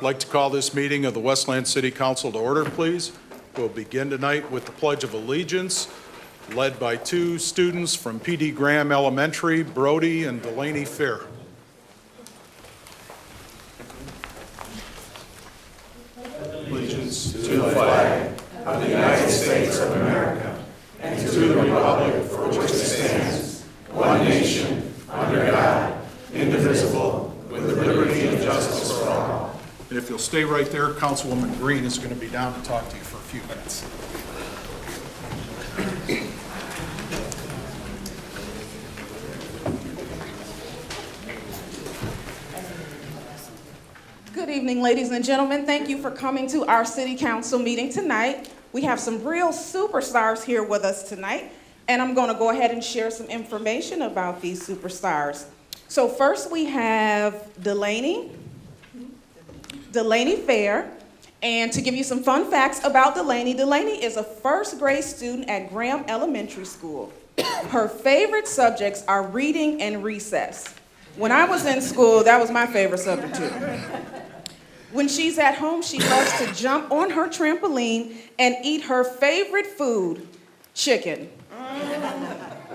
like to call this meeting of the Westland City Council to order, please. We'll begin tonight with the Pledge of Allegiance, led by two students from P.D. Graham Elementary, Brody and Delaney Fair. Allegiance to the flag of the United States of America and to the republic for which it stands, one nation, under God, indivisible, with liberty and justice for all. And if you'll stay right there, Councilwoman Green is going to be down to talk to you for a few minutes. Good evening, ladies and gentlemen. Thank you for coming to our City Council meeting tonight. We have some real superstars here with us tonight, and I'm going to go ahead and share some information about these superstars. So first we have Delaney Fair. And to give you some fun facts about Delaney is a first grade student at Graham Elementary School. Her favorite subjects are reading and recess. When I was in school, that was my favorite subject too. When she's at home, she loves to jump on her trampoline and eat her favorite food, chicken.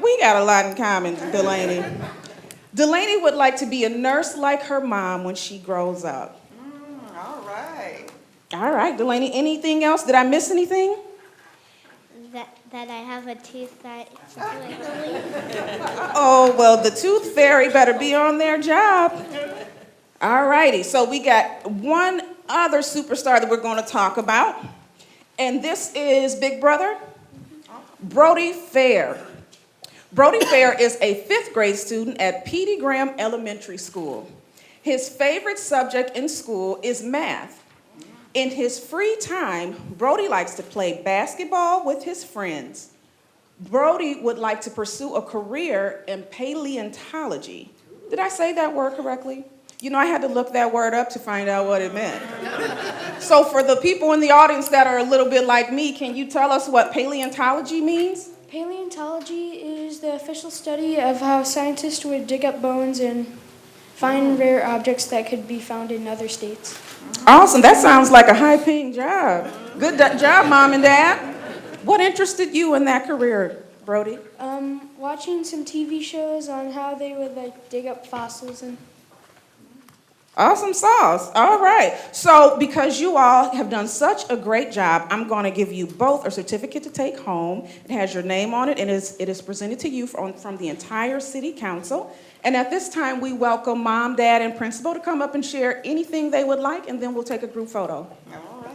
We got a lot in common, Delaney. Delaney would like to be a nurse like her mom when she grows up. All right, Delaney, anything else? Did I miss anything? That I have a tooth that is Oh, well, the tooth fairy better be on their job. All righty, so we got one other superstar that we're going to talk about, and this is Big Brother, Brody Fair. Brody Fair is a 5th grade student at P.D. Graham Elementary School. His favorite subject in school is math. In his free time, Brody likes to play basketball with his friends. Brody would like to pursue a career in paleontology. Did I say that word correctly? You know, I had to look that word up to find out what it meant. So for the people in the audience that are a little bit like me, can you tell us what paleontology means? Paleontology is the official study of how scientists would dig up bones and find rare objects that could be found in other states. Awesome. That sounds like a high-paying job. Good job, Mom and Dad. What interested you in that career, Brody? Watching some TV shows on how they would dig up fossils and. Awesome sauce. All right. So because you all have done such a great job, I'm going to give you both a certificate to take home. It has your name on it, and it is presented to you from the entire City Council. And at this time, we welcome Mom, Dad, and Principal to come up and share anything they would like, and then we'll take a group photo. All right.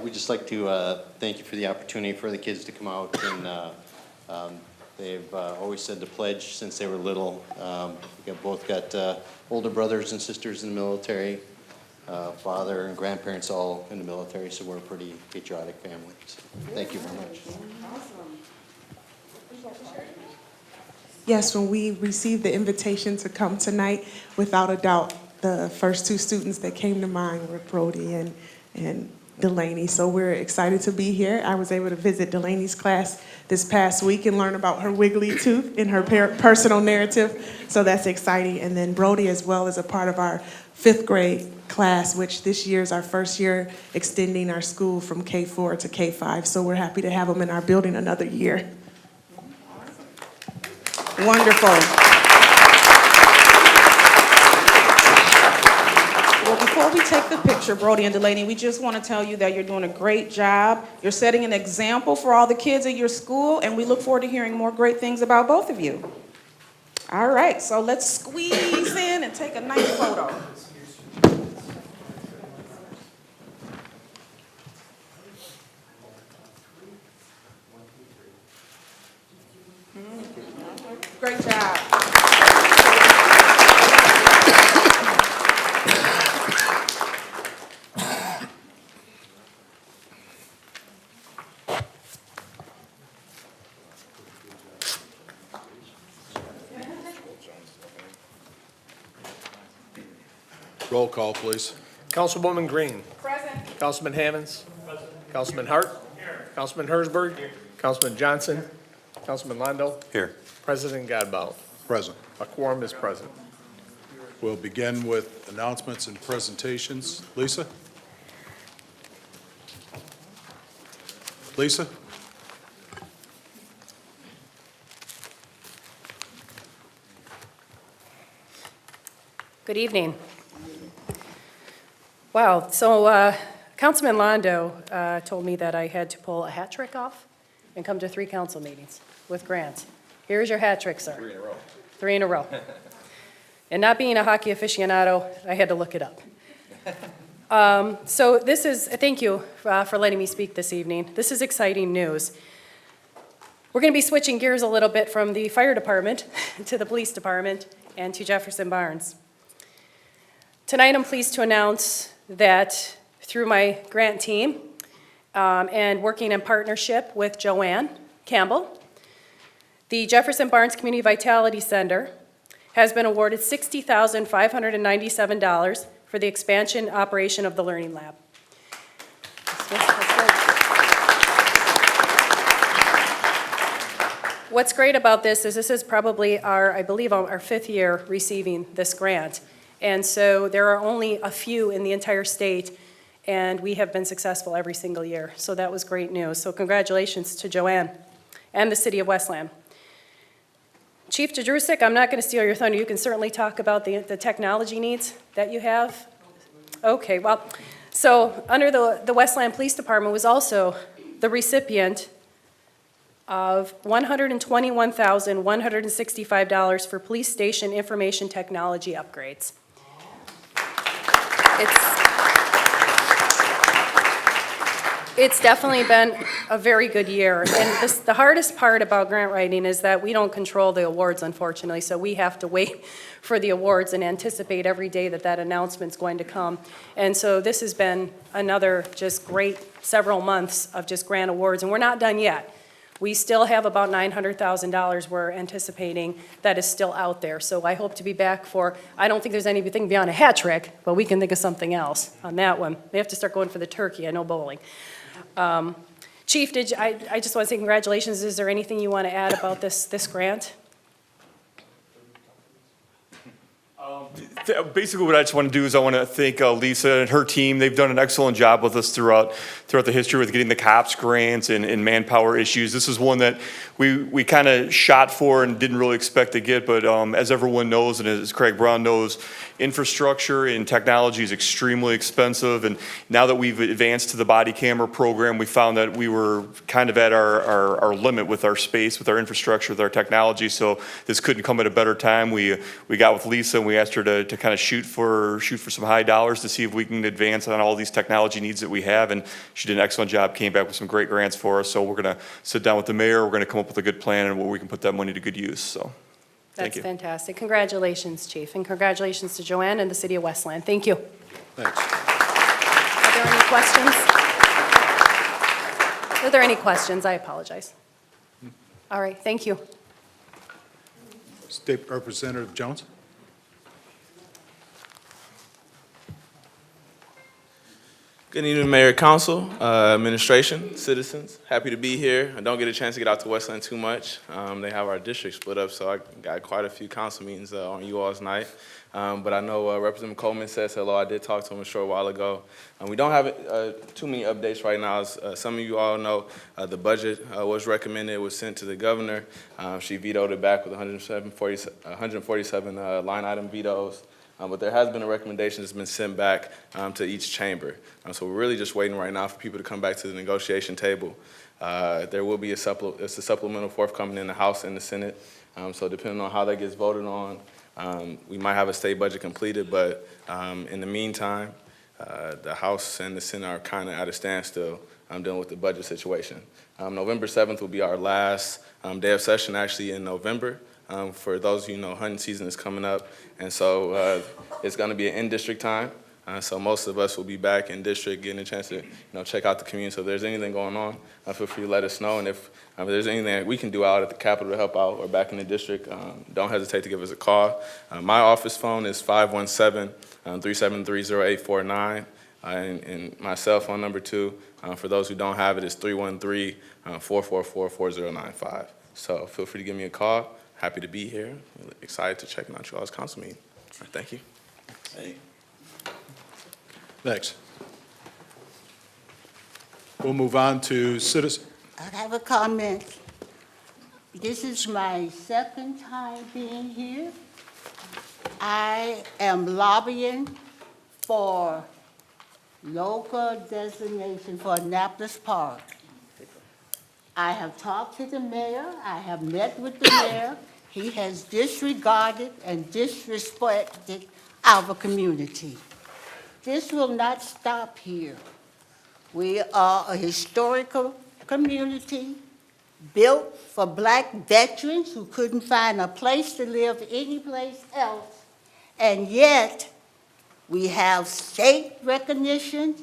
We'd just like to thank you for the opportunity for the kids to come out, and they've always said the pledge since they were little. We both got older brothers and sisters in the military, father and grandparents all in the military, so we're a pretty patriotic family. So thank you very much. Yes, when we received the invitation to come tonight, without a doubt, the first two students that came to mind were Brody and Delaney. So we're excited to be here. I was able to visit Delaney's class this past week and learn about her wiggly tooth in her personal narrative. So that's exciting. And then Brody as well is a part of our 5th grade class, which this year is our first year extending our school from K4 to K5. So we're happy to have them in our building another year. Wonderful. Well, before we take the picture, Brody and Delaney, we just want to tell you that you're doing a great job. You're setting an example for all the kids at your school, and we look forward to hearing more great things about both of you. All right, so let's squeeze in and take a nice photo. Great job. Roll call, please. Councilwoman Green. Present. Councilman Hammonds. Councilman Hart. Councilman Hersberg. Councilman Johnson. Councilman Londo. Here. President Godbout. Present. A quorum is present. We'll begin with announcements and presentations. Lisa? Lisa? Good evening. Wow, so Councilman Londo told me that I had to pull a hat trick off and come to 3 council meetings with Grant. Here's your hat trick, sir. 3 in a row. 3 in a row. And not being a hockey aficionado, I had to look it up. So this is, thank you for letting me speak this evening. This is exciting news. We're going to be switching gears a little bit from the fire department to the police department and to Jefferson Barnes. Tonight, I'm pleased to announce that through my grant team and working in partnership with Joanne Campbell, the Jefferson Barnes Community Vitality Center has been awarded $60,597 for the expansion operation of the Learning Lab. What's great about this is probably I believe our 5th year receiving this grant. And so there are only a few in the entire state, and we have been successful every single year. So that was great news. So congratulations to Joanne and the city of Westland. Chief Jedrzejczyk, I'm not going to steal your thunder. You can certainly talk about the technology needs that you have. Okay, well, so under the Westland Police Department was also the recipient of $121,165 for police station information technology upgrades. It's definitely been a very good year. And the hardest part about grant writing is that we don't control the awards, unfortunately, so we have to wait for the awards and anticipate every day that announcement's going to come. And so this has been another just great several months of just grant awards, and we're not done yet. We still have about $900,000 we're anticipating that is still out there. So I hope to be back for, I don't think there's anything beyond a hat trick, but we can think of something else on that one. We have to start going for the turkey, I know bowling. Chief, I just want to say congratulations. Is there anything you want to add about this grant? Basically, what I just want to do is I want to thank Lisa and her team. They've done an excellent job with us throughout the history with getting the COPS grants and manpower issues. This is one that we kind of shot for and didn't really expect to get, but as everyone knows and as Craig Brown knows, infrastructure and technology is extremely expensive, and now that we've advanced to the body camera program, we found that we were kind of at our limit with our space, with our infrastructure, with our technology, so this couldn't come at a better time. We got with Lisa and we asked her to kind of shoot for some high dollars to see if we can advance on all these technology needs that we have, and she did an excellent job, came back with some great grants for us, so we're going to sit down with the mayor, we're going to come up with a good plan and where we can put that money to good use, so. That's fantastic. Congratulations, Chief, and congratulations to Joanne and the City of Westland. Thank you. Thanks. Are there any questions? Are there any questions? I apologize. All right, thank you. State Representative Jones. Good evening, Mayor, Council, administration, citizens. Happy to be here. I don't get a chance to get out to Westland too much. They have our district split up, so I got quite a few council meetings on you all's night. But I know Representative Coleman says hello. I did talk to him a short while ago. We don't have too many updates right now. As some of you all know, the budget was recommended, was sent to the governor. She vetoed it back with 147 line item vetoes. But there has been a recommendation that's been sent back to each chamber. So we're really just waiting right now for people to come back to the negotiation table. There will be a supplemental forthcoming in the House and the Senate. So depending on how that gets voted on, we might have a state budget completed, but in the meantime, the House and the Senate are kind of at a standstill dealing with the budget situation. November 7th will be our last day of session actually in November. For those of you who know, hunting season is coming up, and so it's going to be an in-district time. So most of us will be back in district, getting a chance to check out the community. So if there's anything going on, feel free to let us know. And if there's anything that we can do out at the Capitol to help out or back in the district, don't hesitate to give us a call. My office phone is 517-373-0849. And my cell phone number, too, for those who don't have it, is 313-444-4095. So feel free to give me a call. Happy to be here. Excited to check out your all's council meeting. All right, thank you. Thanks. We'll move on to citizen. I have a comment. This is my second time being here. I am lobbying for local designation for Annapolis Park. I have talked to the mayor. I have met with the mayor. He has disregarded and disrespected our community. This will not stop here. We are a historical community built for Black veterans who couldn't find a place to live anyplace else, and yet we have state recognition,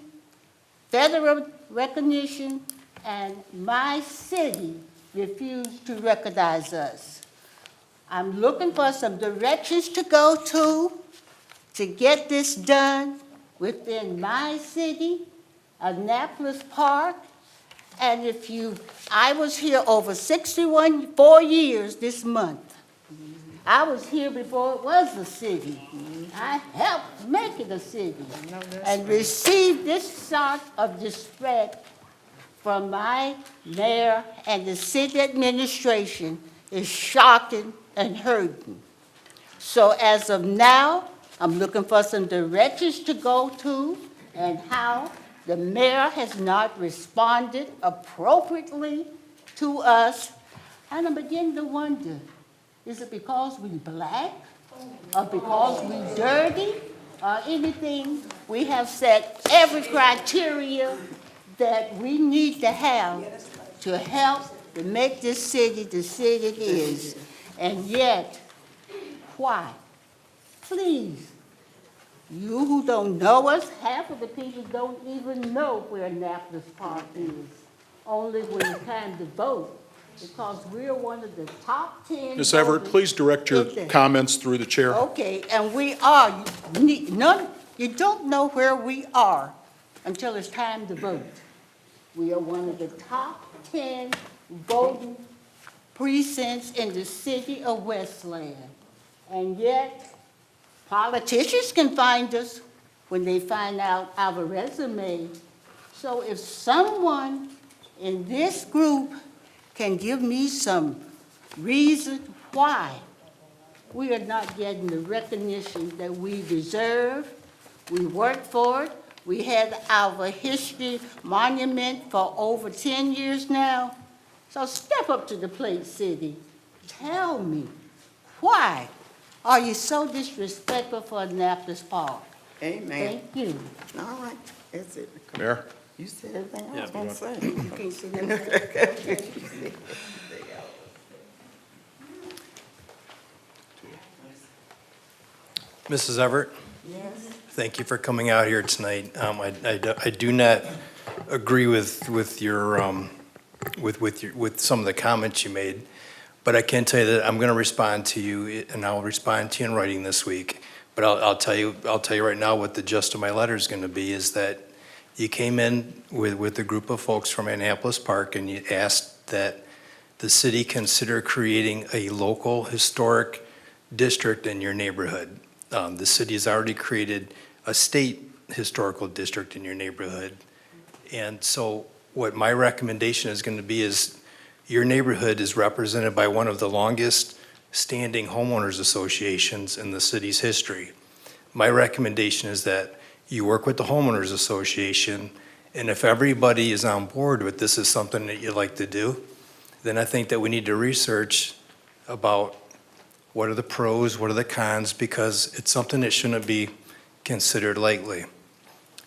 federal recognition, and my city refused to recognize us. I'm looking for some directions to go to get this done within my city, Annapolis Park. And I was here over 4 years this month. I was here before it was a city. I helped make it a city. And received this sort of disrespect from my mayor and the city administration is shocking and hurting. So as of now, I'm looking for some directions to go to and how the mayor has not responded appropriately to us. And I'm beginning to wonder, is it because we Black or because we dirty or anything? We have set every criteria that we need to have to help to make this city the city it is. And yet, why? Please, you who don't know us, half of the people don't even know where Annapolis Park is, only when it's time to vote, because we're one of the top 10. Ms. Everett, please direct your comments through the chair. Okay, and we are, you don't know where we are until it's time to vote. We are one of the top 10 voting precincts in the city of Westland. And yet, politicians can find us when they find out our resume. So if someone in this group can give me some reason why we are not getting the recognition that we deserve, we worked for it. We had our history monument for over 10 years now. So step up to the plate, city. Tell me, why are you so disrespectful for Annapolis Park? Amen. Thank you. All right, that's it. Mayor? You said everything I was gonna say. You can't say nothing. Mrs. Everett? Yes. Thank you for coming out here tonight. I do not agree with your with some of the comments you made, but I can tell you that I'm going to respond to you, and I'll respond to you in writing this week. But I'll tell you right now what the gist of my letter is going to be is that you came in with a group of folks from Annapolis Park, and you asked that the city consider creating a local historic district in your neighborhood. The city has already created a state historical district in your neighborhood. And so what my recommendation is going to be is your neighborhood is represented by one of the longest standing homeowners associations in the city's history. My recommendation is that you work with the homeowners association, and if everybody is on board with this is something that you'd like to do, then I think that we need to research about what are the pros, what are the cons, because it's something that shouldn't be considered lightly.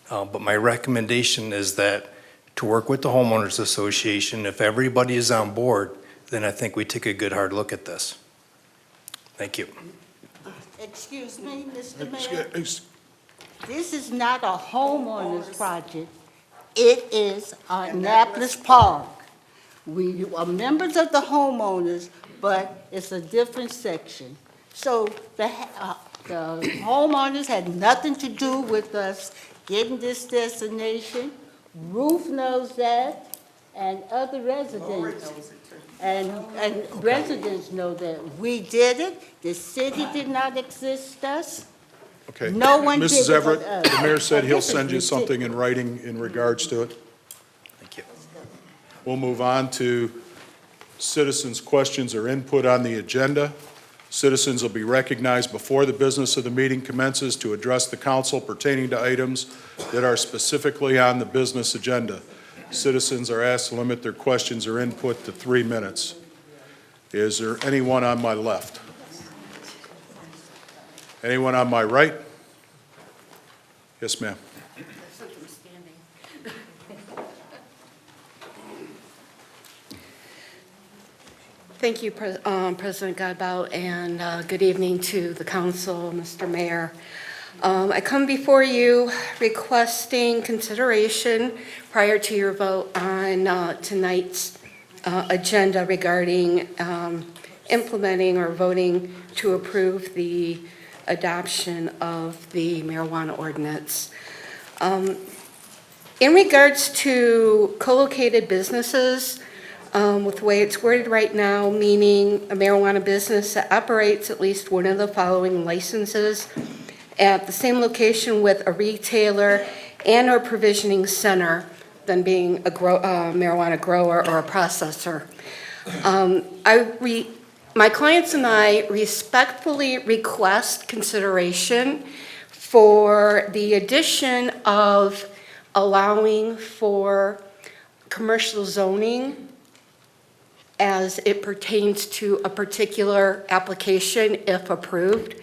But my recommendation is that to work with the homeowners association, if everybody is on board, then I think we take a good hard look at this. Thank you. Excuse me, Mr. Mayor. This is not a homeowners project. It is Annapolis Park. We are members of the homeowners, but it's a different section. So the homeowners had nothing to do with us getting this designation. Ruth knows that, and other residents. And residents know that. We did it. The city did not assist us. Okay. No one did Mrs. it Everett, but us. the mayor said he'll This is send you something in ridiculous. writing in regards to it. Thank you. We'll move on to citizens' questions or input on the agenda. Citizens will be recognized before the business of the meeting commences to address the council pertaining to items that are specifically on the business agenda. Citizens are asked to limit their questions or input to 3 minutes. Is there anyone on my left? Anyone on my right? Yes, ma'am. Thank you, President Godbout, and good evening to the council, Mr. Mayor. I come before you requesting consideration prior to your vote on tonight's agenda regarding implementing or voting to approve the adoption of the marijuana ordinance. In regards to co-located businesses, with the way it's worded right now, meaning a marijuana business that operates at least one of the following licenses at the same location with a retailer and or provisioning center than being a marijuana grower or a processor. My clients and I respectfully request consideration for the addition of allowing for commercial zoning as it pertains to a particular application if approved.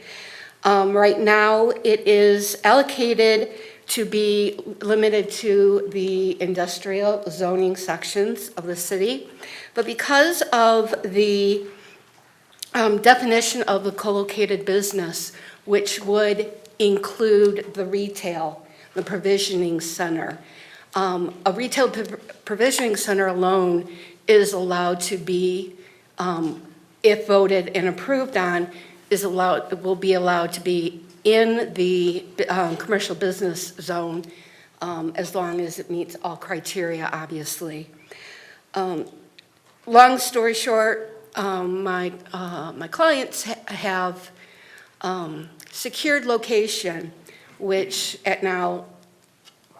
Right now, it is allocated to be limited to the industrial zoning sections of the city. But because of the definition of the co-located business, which would include the retail, the provisioning center, a retail provisioning center alone is allowed to be, if voted and approved on, will be allowed to be in the commercial business zone as long as it meets all criteria, obviously. Long story short, my clients have secured location, which at now,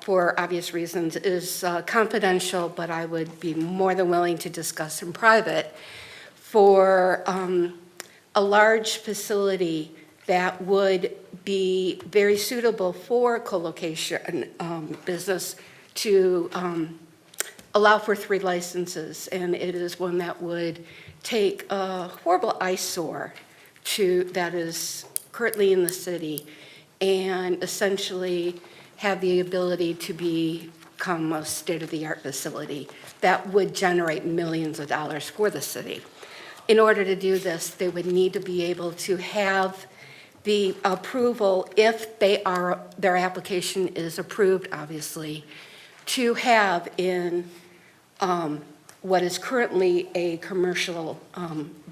for obvious reasons, is confidential, but I would be more than willing to discuss in private, for a large facility that would be very suitable for co-location business to allow for 3 licenses. And it is one that would take a horrible eyesore that is currently in the city and essentially have the ability to become a state-of-the-art facility that would generate millions of dollars for the city. In order to do this, they would need to be able to have the approval, if their application is approved, obviously, to have in what is currently a commercial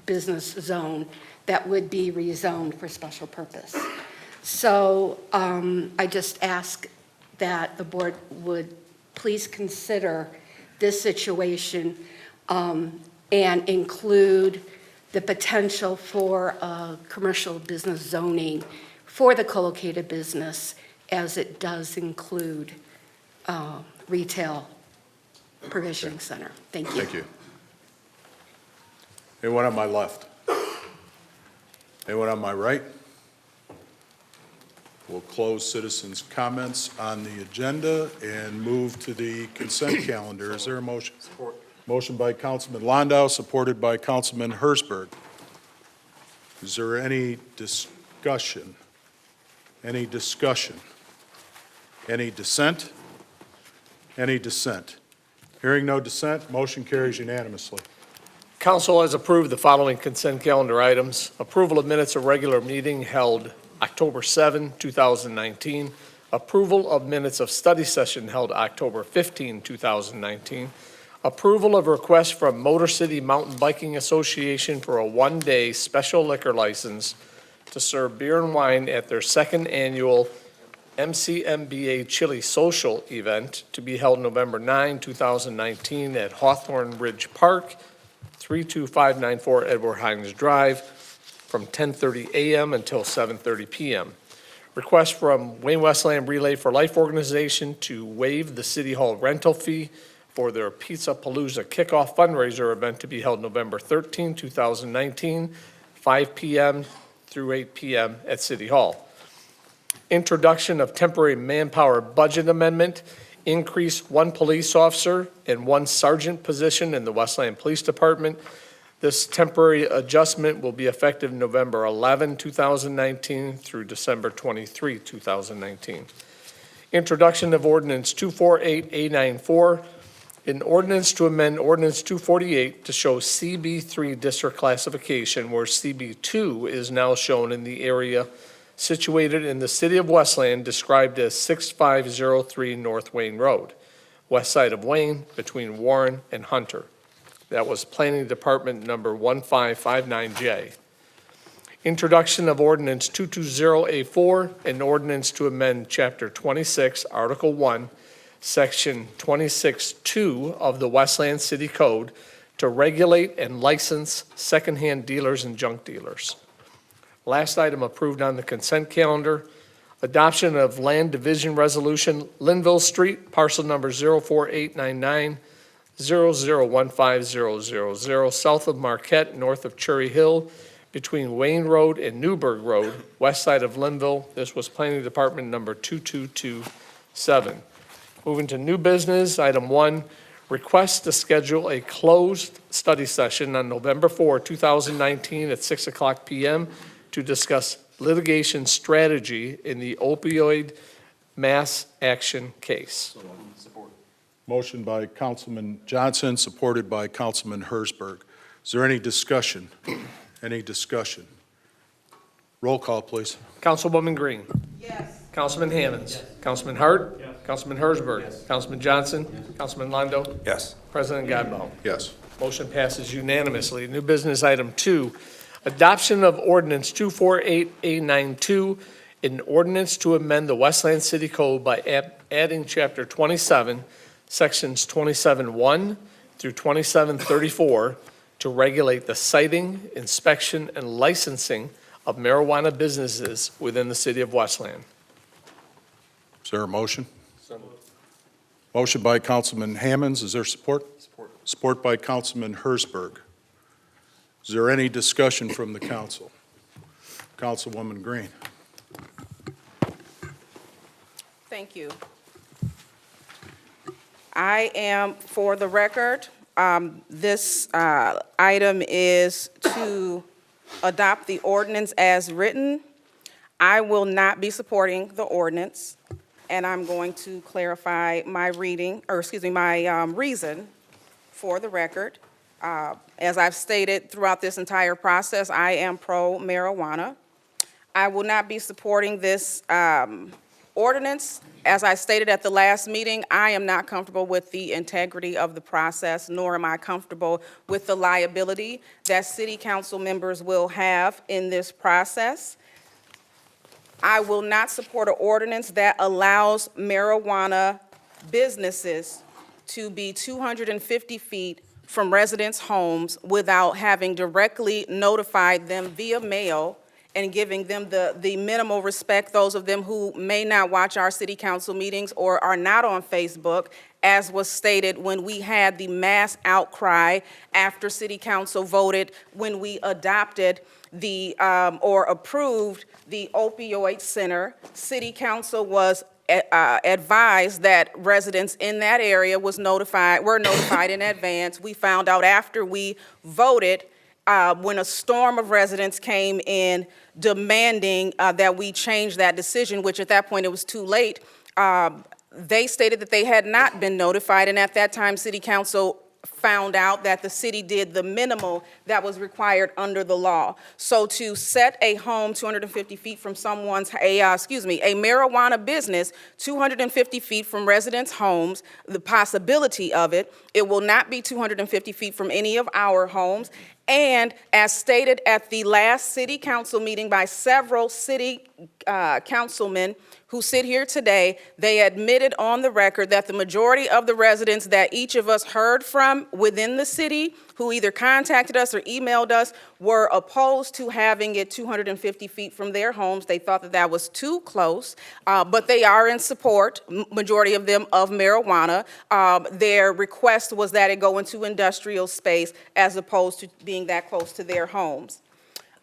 business zone that would be rezoned for special purpose. So I just ask that the board would please consider this situation and include the potential for a commercial business zoning for the co-located business, as it does include retail provisioning center. Thank you. Thank you. Anyone on my left? Anyone on my right? We'll close citizens' comments on the agenda and move to the consent calendar. Is there a motion? Support. Motion by Councilman Landau, supported by Councilman Hersberg. Is there any discussion? Any discussion? Any dissent? Any dissent? Hearing no dissent, motion carries unanimously. Council has approved the following consent calendar items. Approval of minutes of regular meeting held October 7, 2019. Approval of minutes of study session held October 15, 2019. Approval of request from Motor City Mountain Biking Association for a one-day special liquor license to serve beer and wine at their second annual MCMBA Chili Social event to be held November 9, 2019 at Hawthorne Ridge Park, 32594 Edward Hines Drive, from 10:30 a.m. until 7:30 p.m. Request from Wayne Westland Relay for Life organization to waive the City Hall rental fee for their Pizza Palooza kickoff fundraiser event to be held November 13, 2019, 5 p.m. through 8 p.m. at City Hall. Introduction of temporary manpower budget amendment, increase 1 police officer and 1 sergeant position in the Westland Police Department. This temporary adjustment will be effective November 11, 2019 through December 23, 2019. Introduction of ordinance 248A94, an ordinance to amend ordinance 248 to show CB3 district classification where CB2 is now shown in the area situated in the city of Westland described as 6503 North Wayne Road, west side of Wayne between Warren and Hunter. That was Planning Department number 1559J. Introduction of ordinance 220A4, an ordinance to amend chapter 26, article 1, section 26.2 of the Westland City Code to regulate and license secondhand dealers and junk dealers. Last item approved on the consent calendar, adoption of land division resolution, Linville Street, parcel number 04899, 0015000, south of Marquette, north of Cherry Hill, between Wayne Road and Newburgh Road, west side of Linville. This was Planning Department number 2227. Moving to new business, item 1, request to schedule a closed study session on November 4, 2019 at 6 o'clock p.m. to discuss litigation strategy in the opioid mass action case. Motion by Councilman Johnson, supported by Councilman Hersberg. Is there any discussion? Any discussion? Roll call, please. Councilwoman Green. Yes. Councilman Hammonds. Yes. Councilman Hart. Yes. Councilman Hersberg. Yes. Councilman Johnson. Yes. Councilman Londo. Yes. President Godbout. Yes. Motion passes unanimously. New business item 2, adoption of ordinance 248A92, an ordinance to amend the Westland City Code by adding chapter 27, sections 27.1 through 2734 to regulate the siting, inspection, and licensing of marijuana businesses within the city of Westland. Is there a motion? Motion by Councilman Hammonds. Is there support? Support. Support by Councilman Hersberg. Is there any discussion from the council? Councilwoman Green. Thank you. I am, for the record, this item is to adopt the ordinance as written. I will not be supporting the ordinance, and I'm going to clarify my reason for the record. As I've stated throughout this entire process, I am pro-marijuana. I will not be supporting this ordinance. As I stated at the last meeting, I am not comfortable with the integrity of the process, nor am I comfortable with the liability that city council members will have in this process. I will not support an ordinance that allows marijuana businesses to be 250 feet from residents' homes without having directly notified them via mail and giving them the minimal respect, those of them who may not watch our city council meetings or are not on Facebook, as was stated when we had the mass outcry after city council voted when we adopted the, or approved the opioid center. City council was advised that residents in that area were notified in advance. We found out after we voted, when a storm of residents came in demanding that we change that decision, which at that point it was too late. They stated that they had not been notified, and at that time, City Council found out that the city did the minimal that was required under the law. So to set a home 250 feet from someone's, a marijuana business 250 feet from residents' homes, the possibility of it, it will not be 250 feet from any of our homes. And as stated at the last city council meeting by several city councilmen who sit here today, they admitted on the record that the majority of the residents that each of us heard from within the city, who either contacted us or emailed us, were opposed to having it 250 feet from their homes. They thought that that was too close, but they are in support, majority of them, of marijuana. Their request was that it go into industrial space as opposed to being that close to their homes.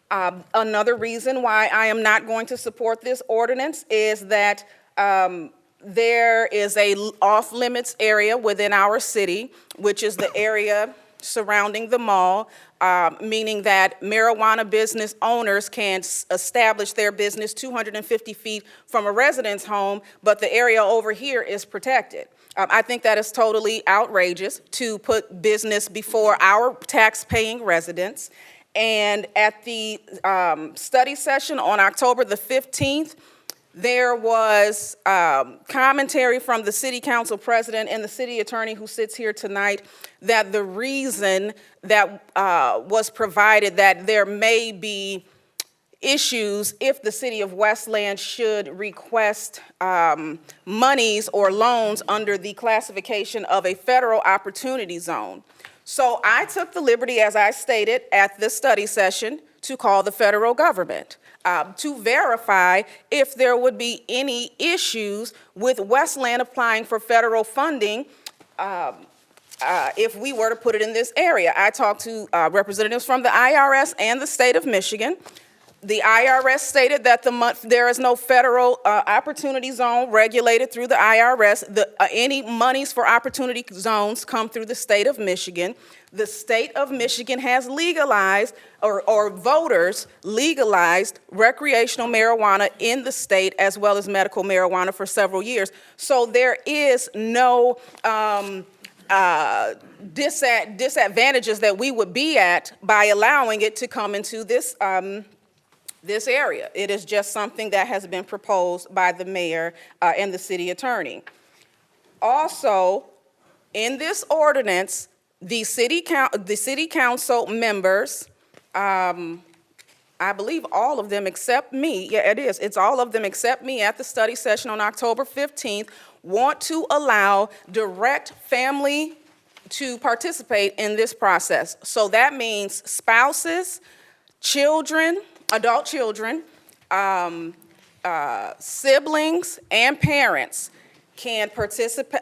Another reason why I am not going to support this ordinance is that there is a off-limits area within our city, which is the area surrounding the mall, meaning that marijuana business owners can establish their business 250 feet from a resident's home, but the area over here is protected. I think that is totally outrageous to put business before our tax-paying residents. And at the study session on October the 15th, there was commentary from the city council president and the city attorney who sits here tonight that the reason that was provided that there may be issues if the city of Westland should request monies or loans under the classification of a federal opportunity zone. So I took the liberty, as I stated at the study session, to call the federal government to verify if there would be any issues with Westland applying for federal funding if we were to put it in this area. I talked to representatives from the IRS and the state of Michigan. The IRS stated that there is no federal opportunity zone regulated through the IRS. Any monies for opportunity zones come through the state of Michigan. The state of Michigan has legalized, or voters legalized, recreational marijuana in the state as well as medical marijuana for several years. So there is no disadvantages that we would be at by allowing it to come into this area. It is just something that has been proposed by the mayor and the city attorney. Also, in this ordinance, the city council members, I believe all of them except me, yeah, it is, it's all of them except me at the study session on October 15th, want to allow direct family to participate in this process. So that means spouses, children, adult children, siblings, and parents can participate,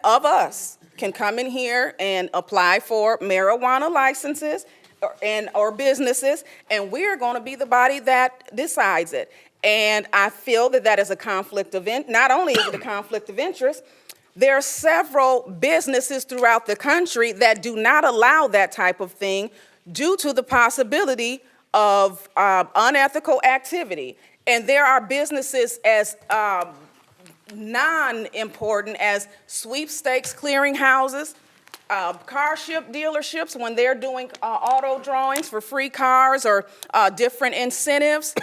can come in here and apply for marijuana licenses or businesses, and we're going to be the body that decides it. And I feel that that is a conflict of interest. Not only is it a conflict of interest, there are several businesses throughout the country that do not allow that type of thing due to the possibility of unethical activity. And there are businesses as non-important as sweepstakes clearinghouses, car ship dealerships when they're doing auto drawings for free cars or different incentives,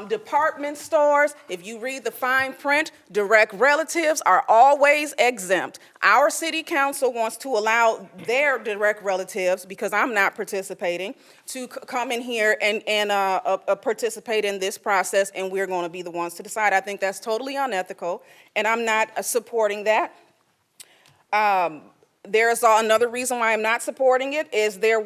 department stores. If you read the fine print, direct relatives are always exempt. Our city council wants to allow their direct relatives, because I'm not participating, to come in here and participate in this process, and we're going to be the ones to decide. I think that's totally unethical, and I'm not supporting that. There's another reason why I'm not supporting it is there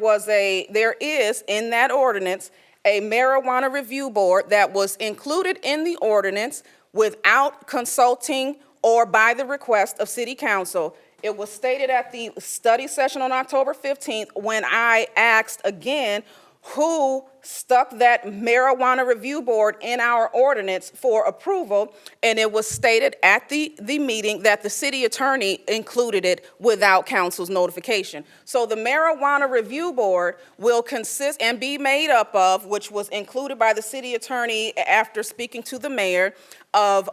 is in that ordinance a marijuana review board that was included in the ordinance without consulting or by the request of city council. It was stated at the study session on October 15th when I asked again who stuck that marijuana review board in our ordinance for approval, and it was stated at the meeting that the city attorney included it without council's notification. So the marijuana review board will consist and be made up of, which was included by the city attorney after speaking to the mayor, of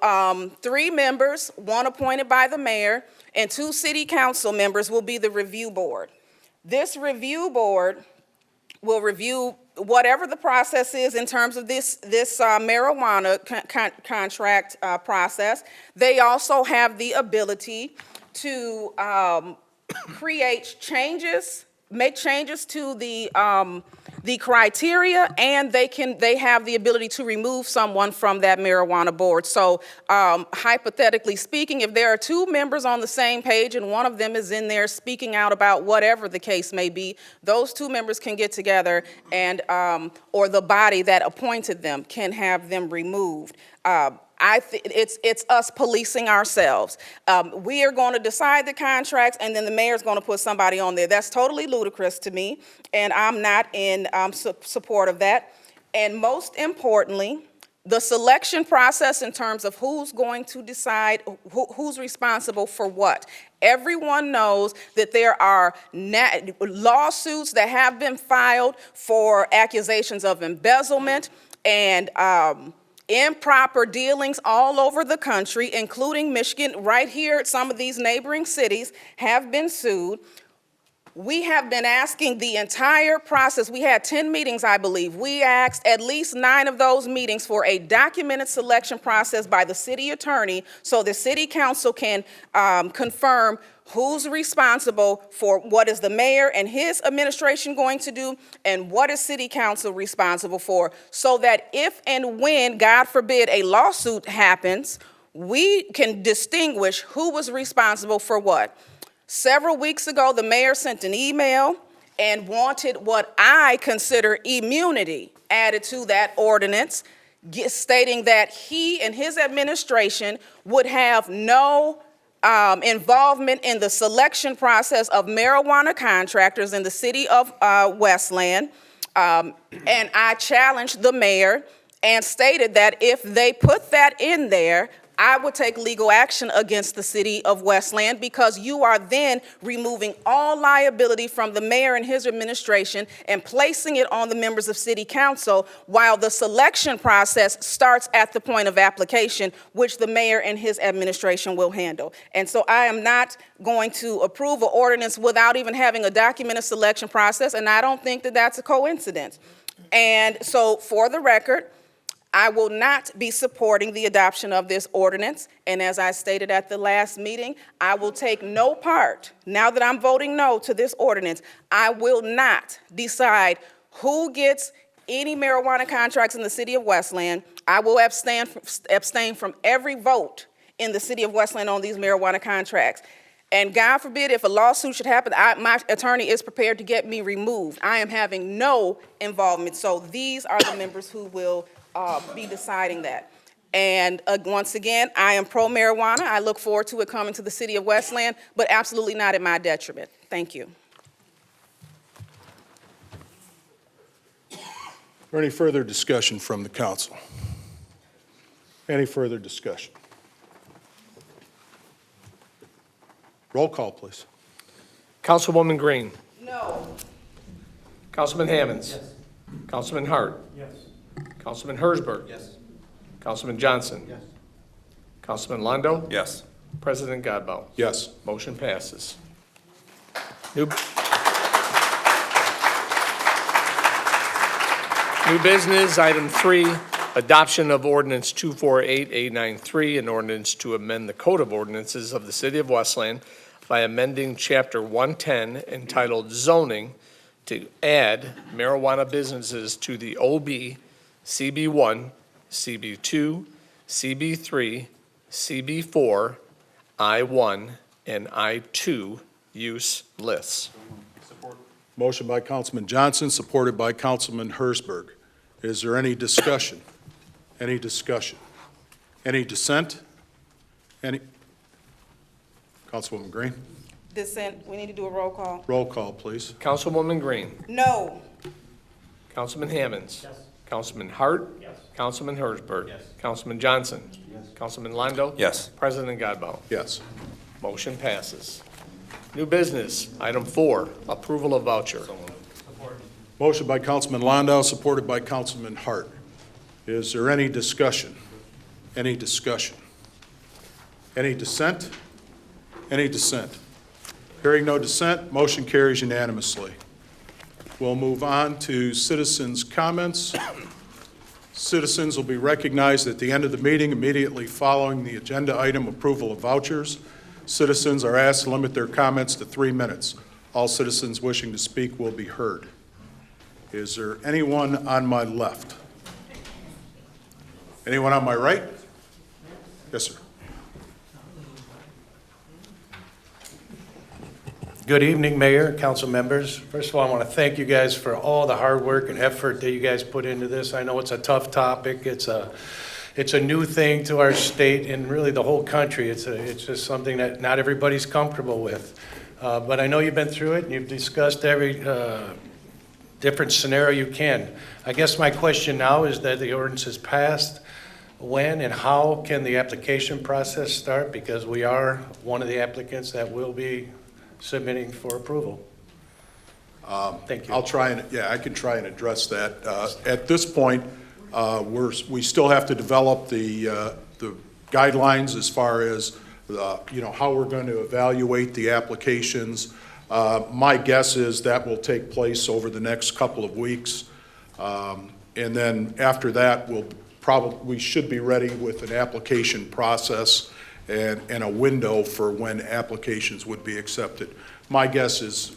3 members, 1 appointed by the mayor, and 2 city council members will be the review board. This review board will review whatever the process is in terms of this marijuana contract process. They also have the ability to create changes, make changes to the criteria, and they have the ability to remove someone from that marijuana board. So hypothetically speaking, if there are two members on the same page and one of them is in there speaking out about whatever the case may be, those two members can get together and, or the body that appointed them can have them removed. It's us policing ourselves. We are going to decide the contracts, and then the mayor's going to put somebody on there. That's totally ludicrous to me, and I'm not in support of that. And most importantly, the selection process in terms of who's going to decide who's responsible for what. Everyone knows that there are lawsuits that have been filed for accusations of embezzlement and improper dealings all over the country, including Michigan. Right here, some of these neighboring cities have been sued. We have been asking the entire process. We had 10 meetings, I believe. We asked at least 9 of those meetings for a documented selection process by the city attorney so the city council can confirm who's responsible for what is the mayor and his administration going to do and what is city council responsible for, so that if and when, God forbid, a lawsuit happens, we can distinguish who was responsible for what. Several weeks ago, the mayor sent an email and wanted what I consider immunity added to that ordinance, stating that he and his administration would have no involvement in the selection process of marijuana contractors in the city of Westland. And I challenged the mayor and stated that if they put that in there, I would take legal action against the city of Westland, because you are then removing all liability from the mayor and his administration and placing it on the members of city council, while the selection process starts at the point of application, which the mayor and his administration will handle. And so I am not going to approve an ordinance without even having a documented selection process, and I don't think that that's a coincidence. And so for the record, I will not be supporting the adoption of this ordinance, and as I stated at the last meeting, I will take no part. Now that I'm voting no to this ordinance, I will not decide who gets any marijuana contracts in the city of Westland. I will abstain from every vote in the city of Westland on these marijuana contracts. And God forbid, if a lawsuit should happen, my attorney is prepared to get me removed. I am having no involvement, so these are the members who will be deciding that. And once again, I am pro-marijuana. I look forward to it coming to the city of Westland, but absolutely not at my detriment. Thank you. Is there any further discussion from the council? Any further discussion? Roll call, please. Councilwoman Green. No. Councilman Hammonds. Yes. Councilman Hart. Yes. Councilman Hersberg. Yes. Councilman Johnson. Yes. Councilman Londo. Yes. President Godbout. Yes. Motion passes. New business, item 3, adoption of ordinance 248893, an ordinance to amend the Code of Ordinances of the City of Westland by amending Chapter 110 entitled Zoning to add marijuana businesses to the OB, CB1, CB2, CB3, CB4, I1, and I2 use lists. Motion by Councilman Johnson, supported by Councilman Hersberg. Is there any discussion? Any discussion? Any dissent? Any? Councilwoman Green? Dissent, we need to do a roll call. Roll call, please. Councilwoman Green. No. Councilman Hammonds. Yes. Councilman Hart. Yes. Councilman Hersberg. Yes. Councilman Johnson. Yes. Councilman Londo. Yes. President Godbout. Yes. Motion passes. New business, item 4, approval of voucher. Motion by Councilman Landau, supported by Councilman Hart. Is there any discussion? Any discussion? Any dissent? Any dissent? Hearing no dissent, motion carries unanimously. We'll move on to citizens' comments. Citizens will be recognized at the end of the meeting immediately following the agenda item approval of vouchers. Citizens are asked to limit their comments to 3 minutes. All citizens wishing to speak will be heard. Is there anyone on my left? Anyone on my right? Yes, sir. Good evening, Mayor and council members. First of all, I want to thank you guys for all the hard work and effort that you guys put into this. I know it's a tough topic. It's a new thing to our state and really the whole country. It's just something that not everybody's comfortable with. But I know you've been through it and you've discussed every different scenario you can. I guess my question now is that the ordinance is passed. When and how can the application process start? Because we are one of the applicants that will be submitting for approval. Thank you. I can try and address that. At this point, we still have to develop the guidelines as far as how we're going to evaluate the applications. My guess is that will take place over the next couple of weeks, and then after that, we should be ready with an application process and a window for when applications would be accepted. My guess is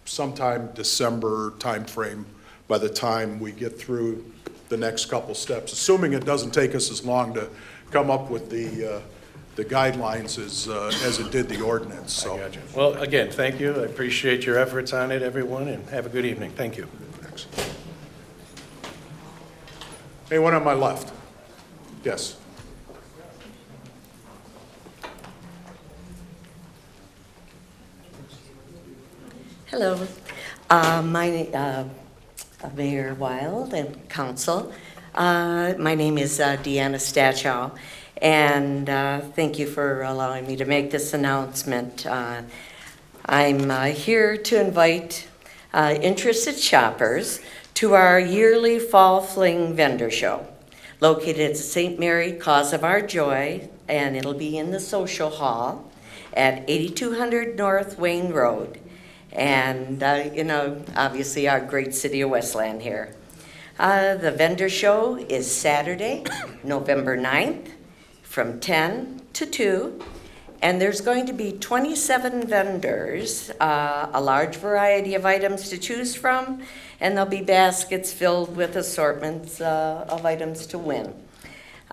sometime December timeframe by the time we get through the next couple steps, assuming it doesn't take us as long to come up with the guidelines as it did the ordinance. So. I got you. Well, again, thank you. I appreciate your efforts on it, everyone, and have a good evening. Thank you. Thanks. Anyone on my left? Yes. Hello, Mayor Wild and Council. My name is Deanna Stachow, and thank you for allowing me to make this announcement. I'm here to invite interested shoppers to our yearly Fall Fling Vendor Show, located at St. Mary Cause of Our Joy, and it'll be in the Social Hall at 8200 North Wayne Road. And, obviously our great city of Westland here. The vendor show is Saturday, November 9th, from 10 to 2. And there's going to be 27 vendors, a large variety of items to choose from, and there'll be baskets filled with assortments of items to win.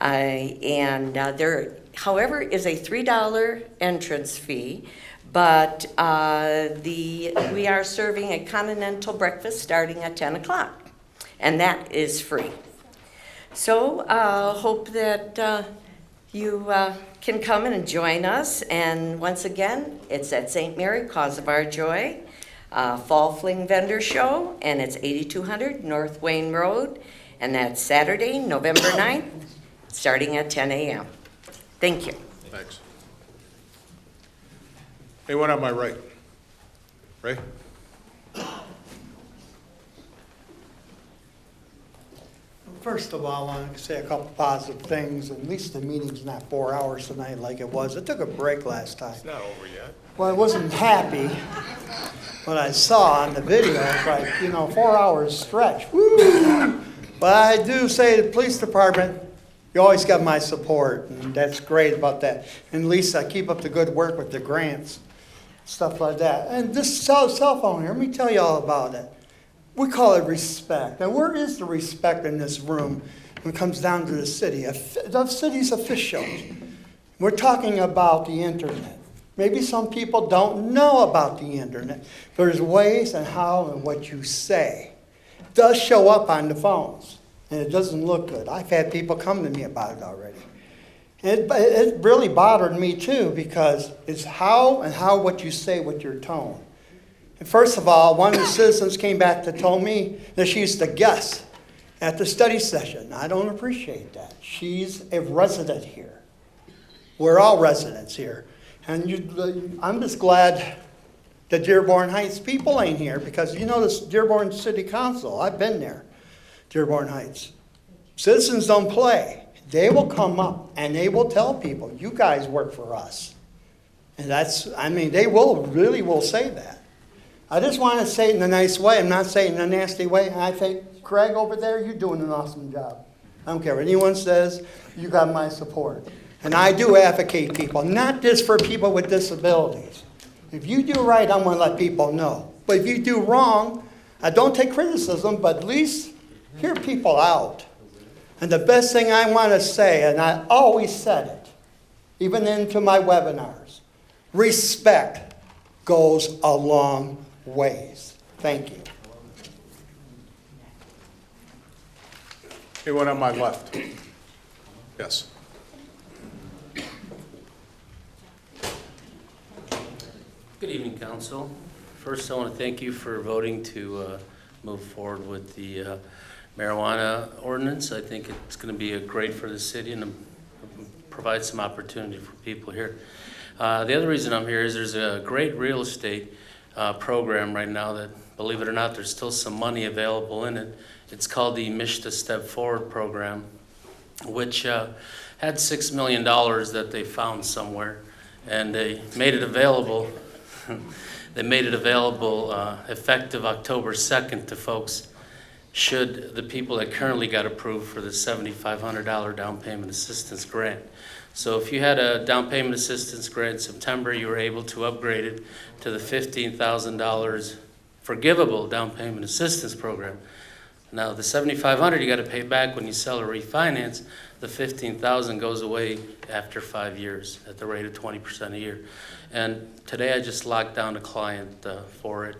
There, however, is a $3 entrance fee. But we are serving a continental breakfast starting at 10 o'clock, and that is free. So hope that you can come and join us. And once again, it's at St. Mary, Cause of Our Joy, Fall Fling Vendor Show, and it's 8200 North Wayne Road, and that's Saturday, November 9th, starting at 10 a.m. Thank you. Thanks. Anyone on my right? Ray? First of all, I want to say a couple positive things. At least the meeting's not 4 hours tonight like it was. It took a break last time. It's not over yet. Well, I wasn't happy when I saw on the video. It's like, 4 hours stretch. Woo! But I do say the police department, you always got my support, and that's great about that. And Lisa, keep up the good work with the grants, stuff like that. And this cell phone here, let me tell you all about it. We call it respect. And where is the respect in this room when it comes down to the city, the city's officials? We're talking about the internet. Maybe some people don't know about the internet. There's ways and how and what you say does show up on the phones, and it doesn't look good. I've had people come to me about it already. And it really bothered me too, because it's how what you say with your tone. And first of all, one of the citizens came back to tell me that she's the guest at the study session. I don't appreciate that. She's a resident here. We're all residents here. And I'm just glad the Dearborn Heights people ain't here, because this Dearborn City Council, I've been there, Dearborn Heights. Citizens don't play. They will come up and they will tell people, you guys work for us. And that's, I mean, they really will say that. I just want to say it in a nice way. I'm not saying it in a nasty way. And I think, Craig over there, you're doing an awesome job. I don't care what anyone says, you got my support. And I do advocate people, not just for people with disabilities. If you do right, I'm going to let people know. But if you do wrong, I don't take criticism, but at least hear people out. And the best thing I want to say, and I always said it, even into my webinars, respect goes a long ways. Thank you. Anyone on my left? Yes. Good evening, Council. First, I want to thank you for voting to move forward with the marijuana ordinance. I think it's going to be great for the city and provide some opportunity for people here. The other reason I'm here is there's a great real estate program right now that, believe it or not, there's still some money available in it. It's called the Mishta Step Forward program, which had $6 million that they found somewhere, and they made it available. They made it available effective October 2nd to folks should the people that currently got approved for the $7,500 down payment assistance grant. So if you had a down payment assistance grant in September, you were able to upgrade it to the $15,000 forgivable down payment assistance program. Now the $7,500 you got to pay back when you sell or refinance. The $15,000 goes away after 5 years at the rate of 20% a year. And today I just locked down a client for it.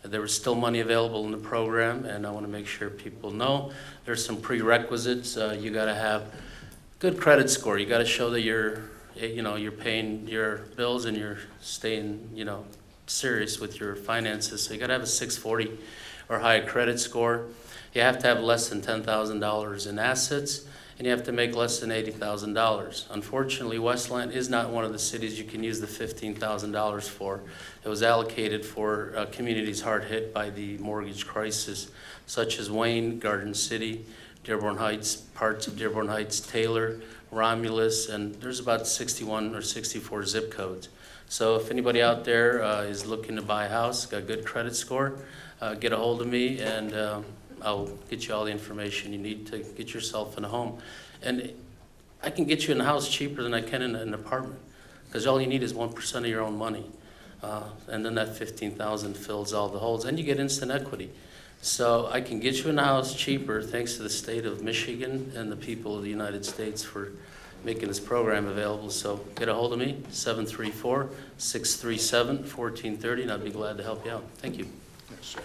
There was still money available in the program, and I want to make sure people know there's some prerequisites. You got to have good credit score. You got to show that you're paying your bills and you're staying, serious with your finances. So you got to have a 640 or higher credit score. You have to have less than $10,000 in assets, and you have to make less than $80,000. Unfortunately, Westland is not one of the cities you can use the $15,000 for. It was allocated for communities hard hit by the mortgage crisis, such as Wayne, Garden City, Dearborn Heights, parts of Dearborn Heights, Taylor, Romulus, and there's about 61 or 64 zip codes. So if anybody out there is looking to buy a house, got a good credit score, get a hold of me, and I'll get you all the information you need to get yourself in a home. And I can get you in a house cheaper than I can in an apartment, because all you need is 1% of your own money. And then that $15,000 fills all the holes, and you get instant equity. So I can get you in a house cheaper thanks to the state of Michigan and the people of the United States for making this program available. So get a hold of me, 734-637-1430, and I'd be glad to help you out. Thank you. Yes, sir.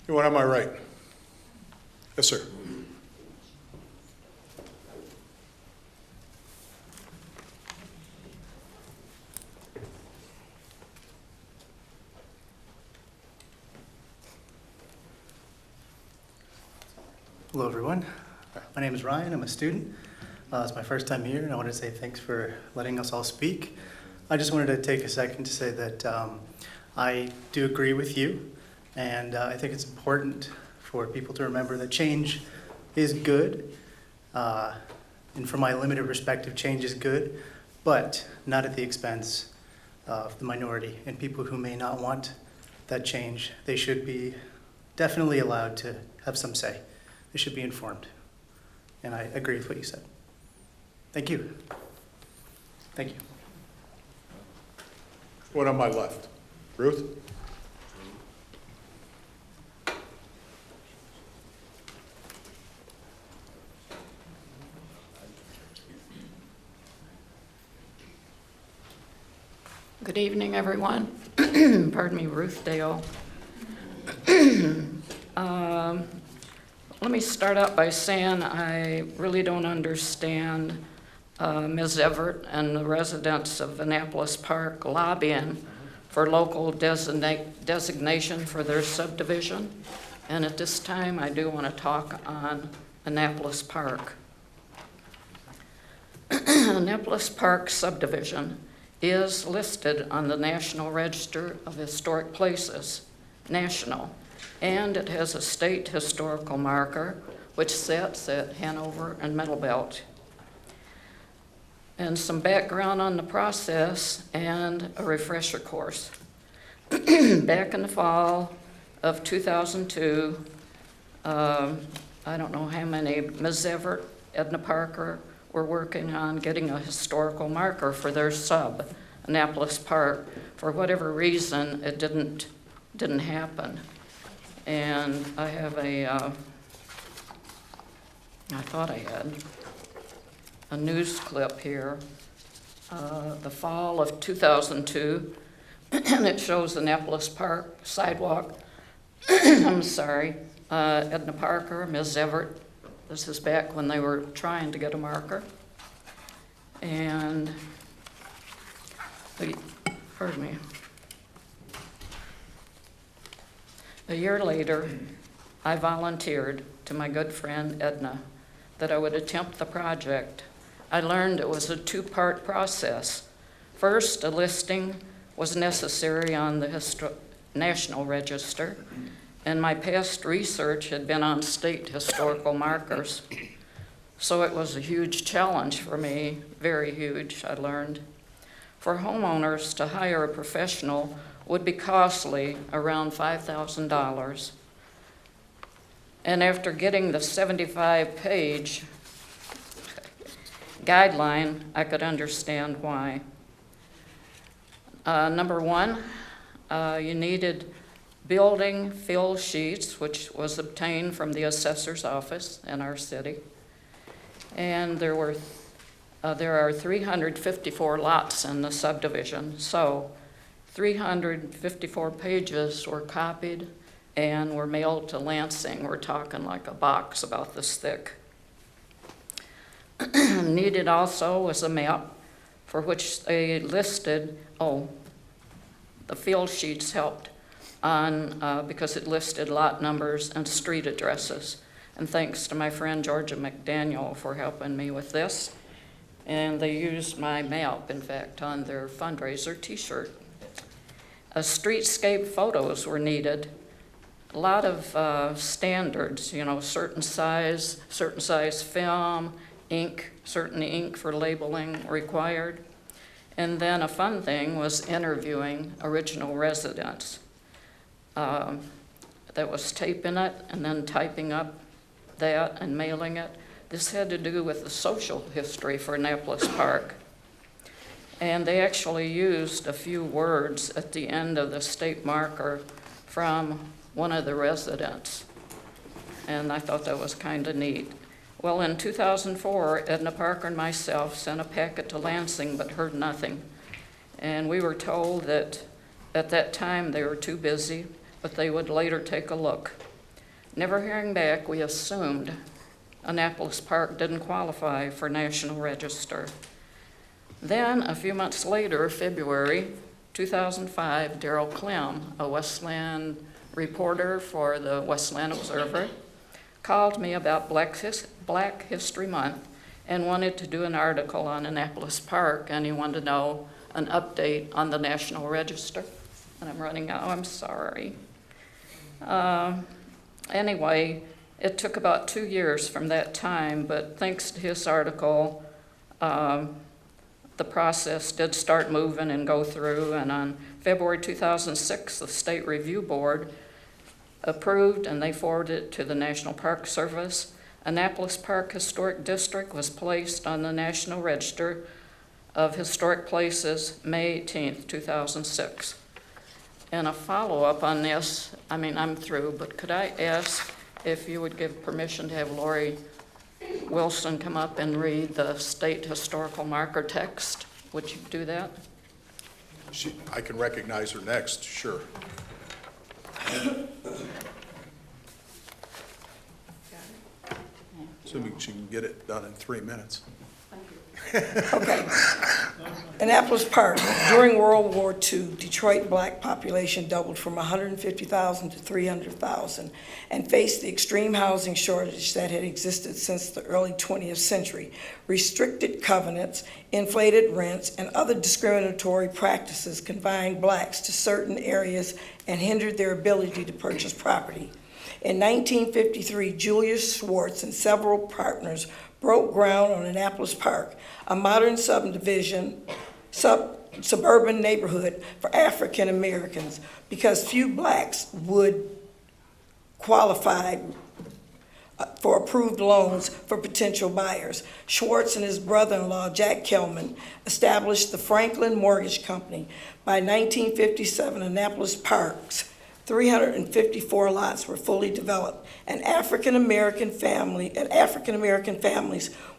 Anyone on my right? Yes, sir. Hello, everyone. My name is Ryan. I'm a student. It's my first time here, and I want to say thanks for letting us all speak. I just wanted to take a second to say that I do agree with you, and I think it's important for people to remember that change is good. And from my limited perspective, change is good, but not at the expense of the minority and people who may not want that change. They should be definitely allowed to have some say. They should be informed. And I agree with what you said. Thank you. Thank you. One on my left. Ruth? Good evening, everyone. Pardon me, Ruth Dale. Let me start out by saying I really don't understand Ms. Everett and the residents of Annapolis Park lobbying for local designation for their subdivision. And at this time, I do want to talk on Annapolis Park. Annapolis Park subdivision is listed on the National Register of Historic Places, national, and it has a state historical marker which sits at Hanover and Middlebelt. and some background on the process and a refresher course. Back in the fall of 2002, I don't know how many, Ms. Everett, Edna Parker, were working on getting a historical marker for their sub, Annapolis Park. For whatever reason, it didn't happen. And I have I thought I had a news clip here, the fall of 2002, and it shows Annapolis Park sidewalk. I'm sorry, Edna Parker, Ms. Everett. This is back when they were trying to get a marker. And, pardon me. A year later, I volunteered to my good friend Edna that I would attempt the project. I learned it was a two-part process. First, a listing was necessary on the National Register, and my past research had been on state historical markers. So it was a huge challenge for me, very huge, I learned. For homeowners to hire a professional would be costly, around $5,000. And after getting the 75-page guideline, I could understand why. Number one, you needed building fill sheets, which was obtained from the assessor's office in our city. And there are 354 lots in the subdivision, so 354 pages were copied and were mailed to Lansing. We're talking like a box about this thick. Needed also was a map for which they listed, the field sheets helped on, because it listed lot numbers and street addresses. And thanks to my friend Georgia McDaniel for helping me with this. And they used my map, in fact, on their fundraiser t-shirt. Streetscape photos were needed. A lot of standards, certain size film, ink, certain ink for labeling required. And then a fun thing was interviewing original residents. That was taping it and then typing up that and mailing it. This had to do with the social history for Annapolis Park. And they actually used a few words at the end of the state marker from one of the residents. And I thought that was kind of neat. Well, in 2004, Edna Parker and myself sent a packet to Lansing but heard nothing. And we were told that at that time they were too busy, but they would later take a look. Never hearing back, we assumed Annapolis Park didn't qualify for National Register. Then, a few months later, February 2005, Darrell Clem, a Westland reporter for the Westland Observer, called me about Black History Month and wanted to do an article on Annapolis Park, and he wanted to know an update on the National Register. And I'm running out, I'm sorry. Anyway, it took about 2 years from that time, but thanks to his article, the process did start moving and go through, and on February 2006, the State Review Board approved and they forwarded it to the National Park Service. Annapolis Park Historic District was placed on the National Register of Historic Places May 18th, 2006. And a follow-up on this, I'm through, but could I ask if you would give permission to have Lori Wilson come up and read the state historical marker text? Would you do that? I can recognize her next, sure. Assuming she can get it done in 3 minutes. Okay. Annapolis Park. During World War II, Detroit black population doubled from 150,000 to 300,000 and faced the extreme housing shortage that had existed since the early 20th century. Restricted covenants, inflated rents, and other discriminatory practices confined blacks to certain areas and hindered their ability to purchase property. In 1953, Julius Schwartz and several partners broke ground on Annapolis Park, a modern suburban neighborhood for African Americans, because few blacks would qualify for approved loans for potential buyers. Schwartz and his brother-in-law, Jack Kelman, established the Franklin Mortgage Company. By 1957, Annapolis Park's 354 lots were fully developed, and African American families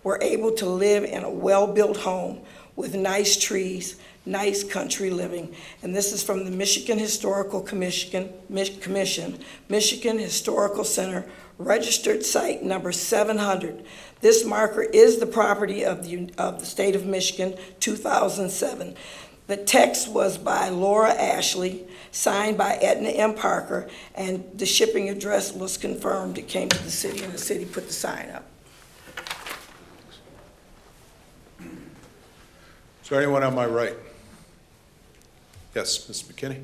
were able to live in a well-built home with nice trees, nice country living. And this is from the Michigan Historical Commission, Michigan Historical Center, registered site number 700. This marker is the property of the state of Michigan, 2007. The text was by Laura Ashley, signed by Edna M. Parker, and the shipping address was confirmed. It came to the city, and the city put the sign up. Is there anyone on my right? Yes, Ms. McKinney?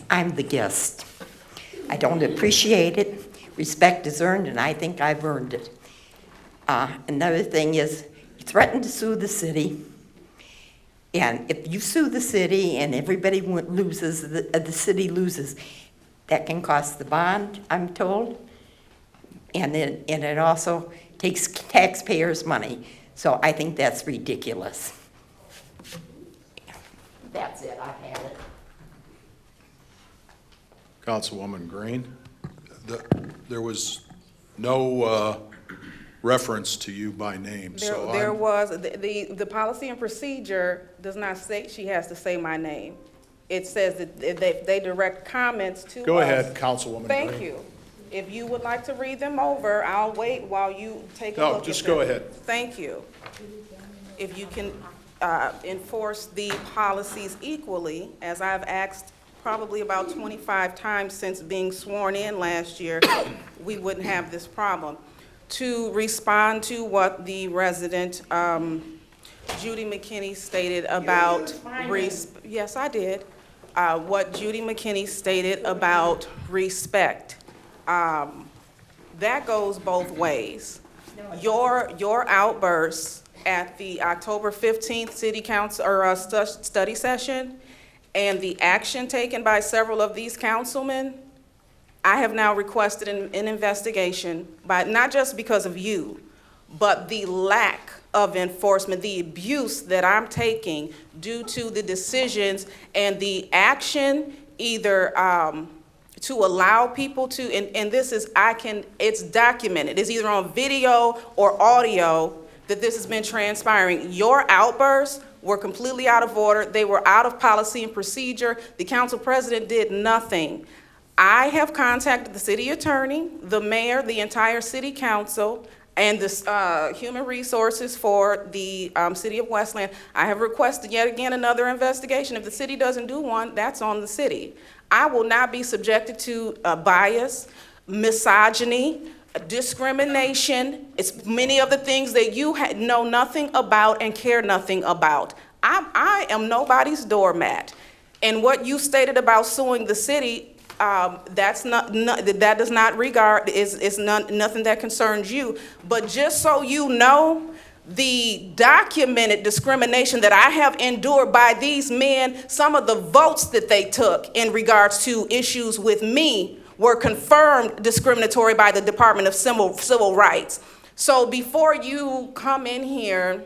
I'm the guest. I don't appreciate it. Respect is earned, and I think I've earned it. Another thing is, you threatened to sue the city. And if you sue the city and everybody loses, the city loses, that can cost the bond, I'm told. And it also takes taxpayers' money. So I think that's ridiculous. That's it, I've had it. Councilwoman Green, there was no reference to you by name, so There was, the policy and procedure does not say she has to say my name. It says that they direct comments to us. Go ahead, Councilwoman Green. Thank you. If you would like to read them over, I'll wait while you take a look at them. No, just go ahead. Thank you. If you can enforce the policies equally, as I've asked probably about 25 times since being sworn in last year, we wouldn't have this problem. To respond to what the resident, Judy McKinney, stated about, yes, I did, what Judy McKinney stated about respect. That goes both ways. Your outbursts at the October 15th City Council or study session and the action taken by several of these councilmen, I have now requested an investigation, by not just because of you, but the lack of enforcement, the abuse that I'm taking due to the decisions and the action either to allow people to, and this is, it's documented, it's either on video or audio that this has been transpiring. Your outbursts were completely out of order. They were out of policy and procedure. The council president did nothing. I have contacted the city attorney, the mayor, the entire city council, and the human resources for the city of Westland. I have requested yet again another investigation. If the city doesn't do one, that's on the city. I will not be subjected to bias, misogyny, discrimination. It's many of the things that you know nothing about and care nothing about. I am nobody's doormat. And what you stated about suing the city, that's that does not regard, is nothing that concerns you. But just so you know, the documented discrimination that I have endured by these men, some of the votes that they took in regards to issues with me were confirmed discriminatory by the Department of Civil Rights. So before you come in here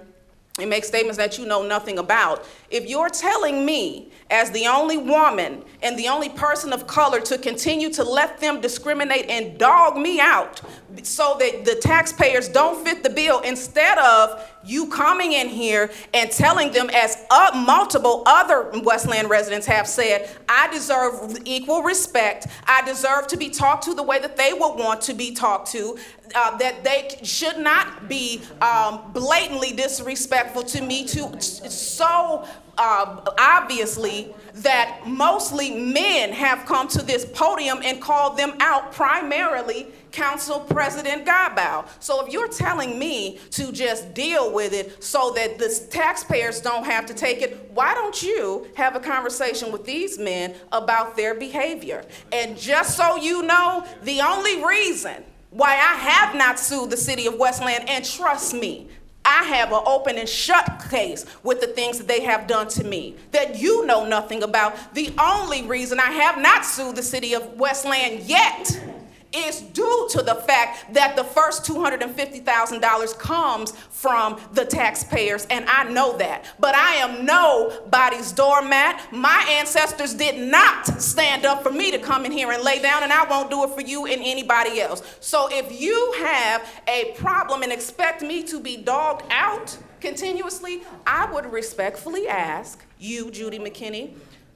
and make statements that you know nothing about, if you're telling me, as the only woman and the only person of color, to continue to let them discriminate and dog me out so that the taxpayers don't fit the bill, instead of you coming in here and telling them, as multiple other Westland residents have said, I deserve equal respect, I deserve to be talked to the way that they would want to be talked to, that they should not be blatantly disrespectful to me, so obviously that mostly men have come to this podium and called them out, primarily Council President Gabao. So if you're telling me to just deal with it so that the taxpayers don't have to take it, why don't you have a conversation with these men about their behavior? And just so you know, the only reason why I have not sued the city of Westland, and trust me, I have an open and shut case with the things that they have done to me that you know nothing about. The only reason I have not sued the city of Westland yet is due to the fact that the first $250,000 comes from the taxpayers, and I know that. But I am nobody's doormat. My ancestors did not stand up for me to come in here and lay down, and I won't do it for you and anybody else. So if you have a problem and expect me to be dogged out continuously, I would respectfully ask you, Judy McKinney,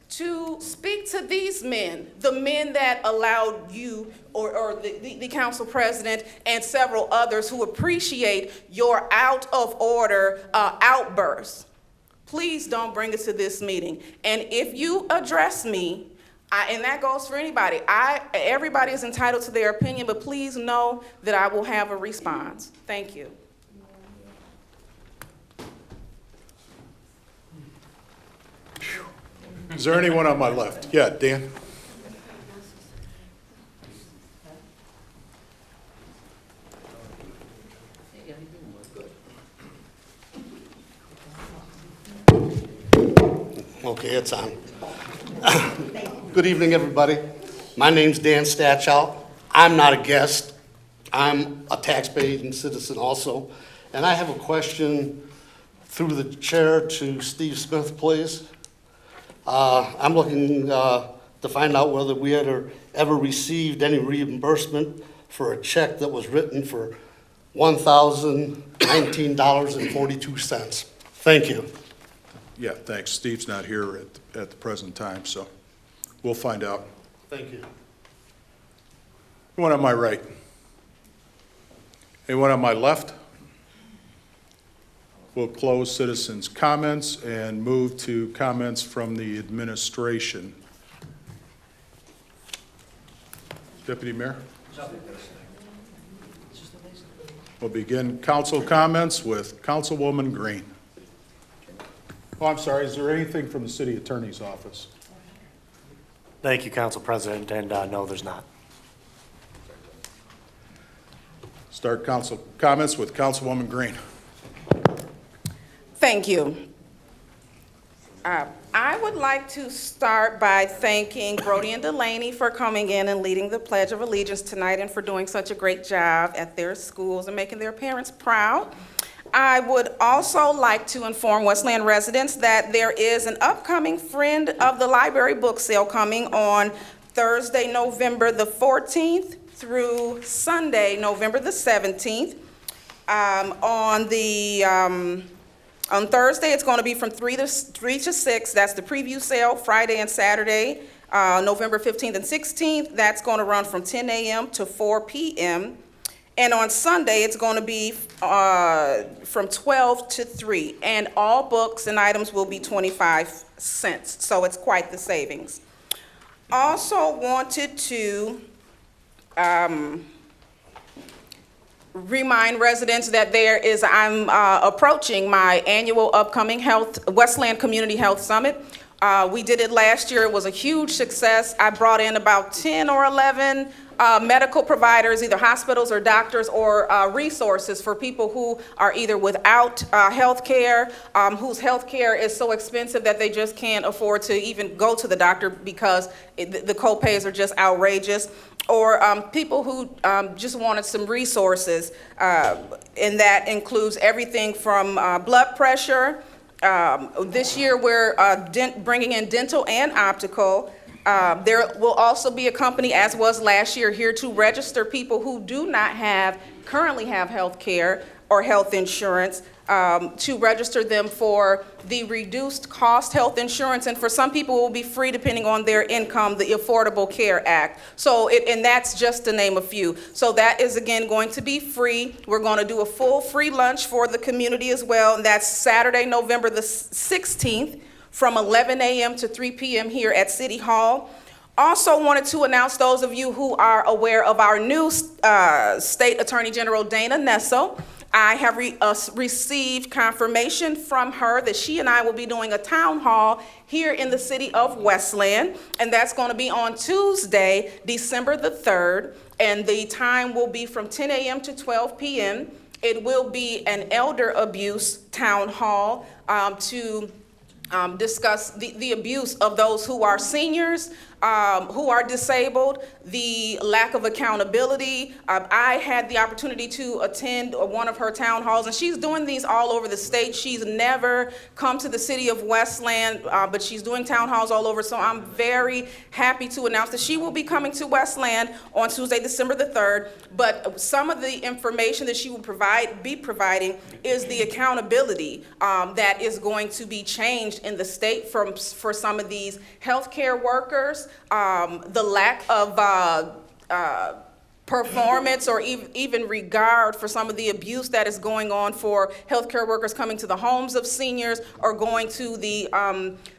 to speak to these men, the men that allowed you or the council president and several others who appreciate your out of order outbursts. Please don't bring it to this meeting. And if you address me, and that goes for anybody, everybody is entitled to their opinion, but please know that I will have a response. Thank you. Is there anyone on my left? Yeah, Dan. Okay, it's on. Good evening, everybody. My name's Dan Stachow. I'm not a guest. I'm a taxpaying citizen also. And I have a question through the chair to Steve Smith, please. I'm looking to find out whether we had ever received any reimbursement for a check that was written for $1,019.42. Thank you. Yeah, thanks. Steve's not here at the present time, so we'll find out. Thank you. Anyone on my right? Anyone on my left? We'll close citizens' comments and move to comments from the administration. Deputy Mayor? We'll begin council comments with Councilwoman Green. Oh, I'm sorry, is there anything from the city attorney's office? Thank you, Council President, and no, there's not. Start council comments with Councilwoman Green. Thank you. I would like to start by thanking Brody and Delaney for coming in and leading the Pledge of Allegiance tonight and for doing such a great job at their schools and making their parents proud. I would also like to inform Westland residents that there is an upcoming Friend of the Library book sale coming on Thursday, November the 14th through Sunday, November the 17th. On Thursday, it's going to be from 3 to 6. That's the preview sale. Friday and Saturday, November 15th and 16th, that's going to run from 10 a.m. to 4 p.m. And on Sunday, it's going to be from 12 to 3. And all books and items will be 25 cents. So it's quite the savings. Also wanted to remind residents that I'm approaching my annual upcoming Westland Community Health Summit. We did it last year. It was a huge success. I brought in about 10 or 11 medical providers, either hospitals or doctors, or resources for people who are either without health care, whose health care is so expensive that they just can't afford to even go to the doctor because the co-pays are just outrageous, or people who just wanted some resources, and that includes everything from blood pressure. This year we're bringing in dental and optical. There will also be a company, as was last year, here to register people who do not currently have health care or health insurance. to register them for the reduced cost health insurance, and for some people it will be free depending on their income, the Affordable Care Act. So, and that's just to name a few. So that is again going to be free. We're going to do a full free lunch for the community as well, and that's Saturday, November the 16th from 11 a.m. to 3 p.m. here at City Hall. Also wanted to announce, those of you who are aware of our new State Attorney General, Dana Nessel, I have received confirmation from her that she and I will be doing a town hall here in the city of Westland, and that's going to be on Tuesday, December the 3rd, and the time will be from 10 a.m. to 12 p.m. It will be an elder abuse town hall to discuss the abuse of those who are seniors, who are disabled, the lack of accountability. I had the opportunity to attend one of her town halls, and she's doing these all over the state. She's never come to the city of Westland, but she's doing town halls all over, so I'm very happy to announce that she will be coming to Westland on Tuesday, December the 3rd, but some of the information that she will be providing is the accountability that is going to be changed in the state for some of these healthcare workers, the lack of performance or even regard for some of the abuse that is going on for healthcare workers coming to the homes of seniors or going to the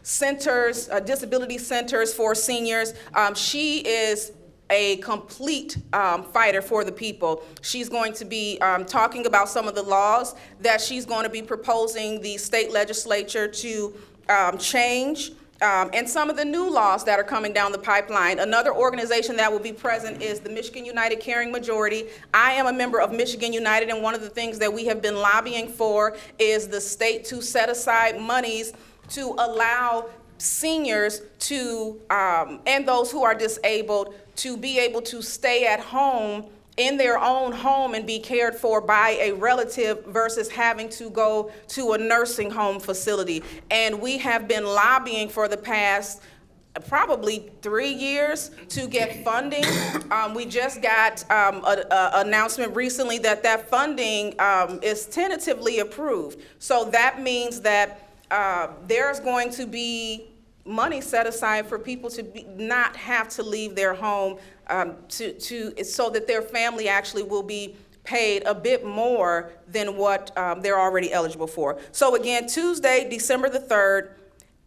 centers, disability centers for seniors. She is a complete fighter for the people. She's going to be talking about some of the laws that she's going to be proposing the state legislature to change, and some of the new laws that are coming down the pipeline. Another organization that will be present is the Michigan United Caring Majority. I am a member of Michigan United, and one of the things that we have been lobbying for is the state to set aside monies to allow seniors to, and those who are disabled, to be able to stay at home in their own home and be cared for by a relative versus having to go to a nursing home facility. And we have been lobbying for the past probably 3 years to get funding. We just got an announcement recently that that funding is tentatively approved. So that means that there's going to be money set aside for people to not have to leave their home so that their family actually will be paid a bit more than what they're already eligible for. So again, Tuesday, December the 3rd,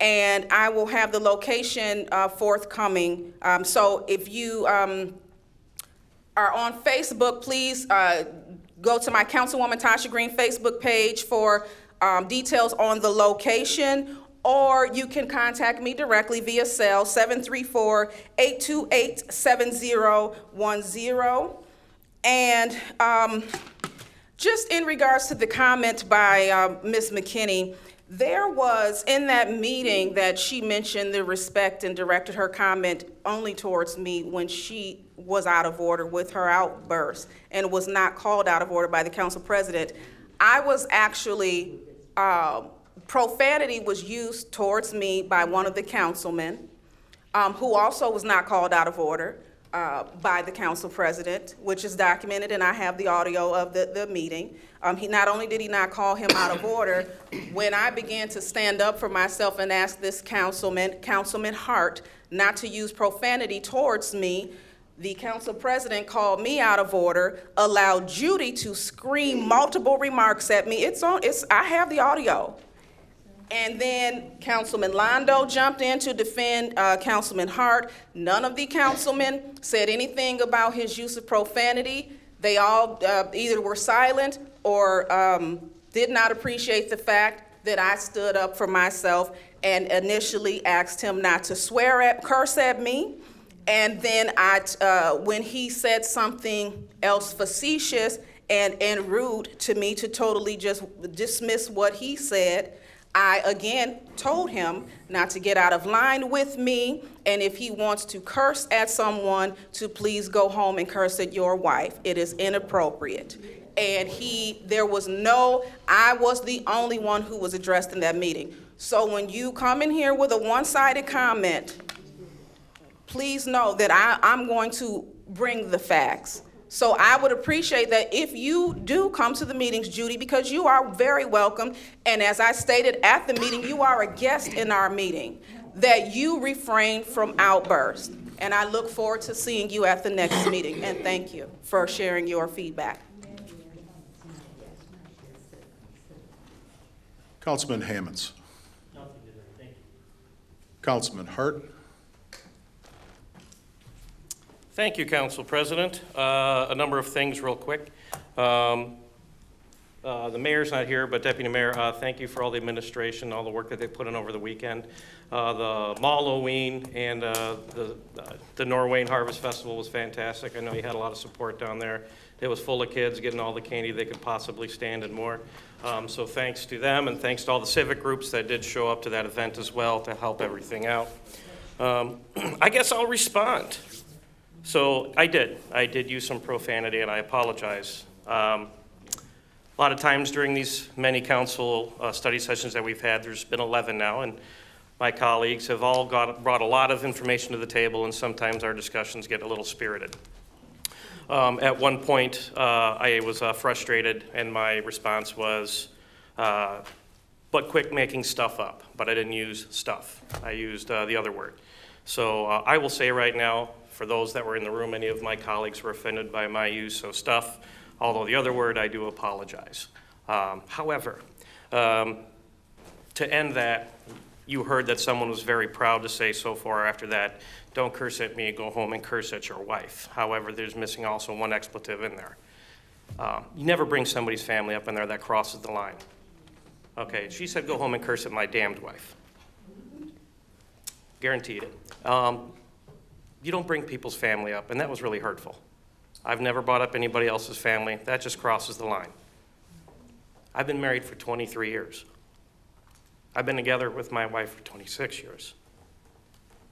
and I will have the location forthcoming. So if you are on Facebook, please go to my Councilwoman Tasha Green Facebook page for details on the location, or you can contact me directly via cell 734-828-7010. And just in regards to the comment by Ms. McKinney, there was, in that meeting that she mentioned the respect and directed her comment only towards me when she was out of order with her outburst and was not called out of order by the council president. I was actually, profanity was used towards me by one of the councilmen, who also was not called out of order by the council president, which is documented, and I have the audio of the meeting. He not only did he not call him out of order, when I began to stand up for myself and ask this Councilman Hart, not to use profanity towards me, the council president called me out of order, allowed Judy to scream multiple remarks at me. I have the audio. And then Councilman Londo jumped in to defend Councilman Hart. None of the councilmen said anything about his use of profanity. They all either were silent or did not appreciate the fact that I stood up for myself and initially asked him not to curse at me. And then when he said something else facetious and rude to me, to totally just dismiss what he said, I again told him not to get out of line with me, and if he wants to curse at someone, to please go home and curse at your wife. It is inappropriate. And I was the only one who was addressed in that meeting. So when you come in here with a one-sided comment, please know that I'm going to bring the facts. So I would appreciate that if you do come to the meetings, Judy, because you are very welcome. And as I stated at the meeting, you are a guest in our meeting, that you refrain from outbursts. And I look forward to seeing you at the next meeting. And thank you for sharing your feedback. Councilman Hammonds. Councilman Hart. Thank you, Council President. A number of things real quick. The mayor's not here, but Deputy Mayor, thank you for all the administration, all the work that they put in over the weekend. The Malloween and the Norwayne Harvest Festival was fantastic. I know you had a lot of support down there. It was full of kids getting all the candy they could possibly stand and more. So thanks to them, and thanks to all the civic groups that did show up to that event as well to help everything out. I guess I'll respond. So I did use some profanity, and I apologize. A lot of times during these many council study sessions that we've had, there's been 11 now, and my colleagues have all brought a lot of information to the table, and sometimes our discussions get a little spirited. At one point, I was frustrated, and my response was, but quit making stuff up. But I didn't use stuff. I used the other word. So I will say right now, for those that were in the room, many of my colleagues were offended by my use of stuff, although the other word, I do apologize. However, to end that, you heard that someone was very proud to say so far after that, don't curse at me, go home and curse at your wife. However, there's missing also one expletive in there. You never bring somebody's family up in there that crosses the line. Okay, she said go home and curse at my damned wife. Guaranteed it. You don't bring people's family up, and that was really hurtful. I've never brought up anybody else's family. That just crosses the line. I've been married for 23 years. I've been together with my wife for 26 years.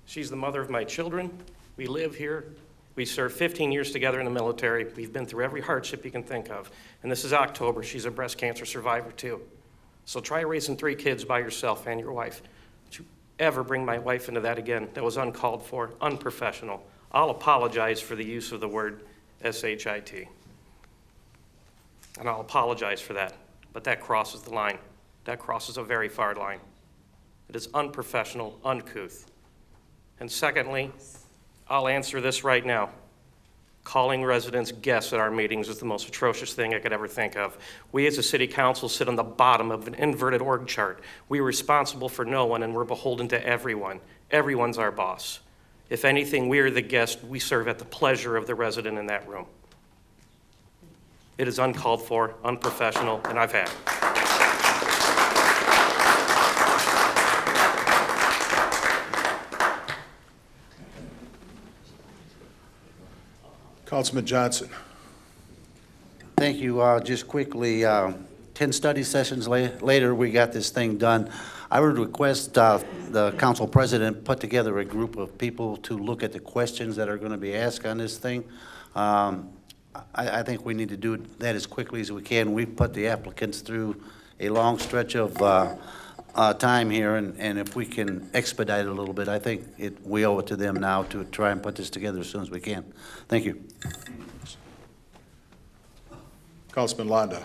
She's the mother of my children. We live here. We served 15 years together in the military. We've been through every hardship you can think of. And this is October. She's a breast cancer survivor, too. So try raising 3 kids by yourself and your wife. Don't you ever bring my wife into that again. That was uncalled for, unprofessional. I'll apologize for the use of the word S-H-I-T. And I'll apologize for that. But that crosses the line. That crosses a very far line. It is unprofessional, uncouth. And secondly, I'll answer this right now. Calling residents guests at our meetings is the most atrocious thing I could ever think of. We as a city council sit on the bottom of an inverted org chart. We're responsible for no one, and we're beholden to everyone. Everyone's our boss. If anything, we are the guest. We serve at the pleasure of the resident in that room. It is uncalled for, unprofessional, and I've had it. Councilman Johnson. Thank you. Just quickly, 10 study sessions later, we got this thing done. I would request the council president put together a group of people to look at the questions that are going to be asked on this thing. I think we need to do that as quickly as we can. We've put the applicants through a long stretch of time here, and if we can expedite it a little bit, I think we owe it to them now to try and put this together as soon as we can. Thank you. Councilman Londa.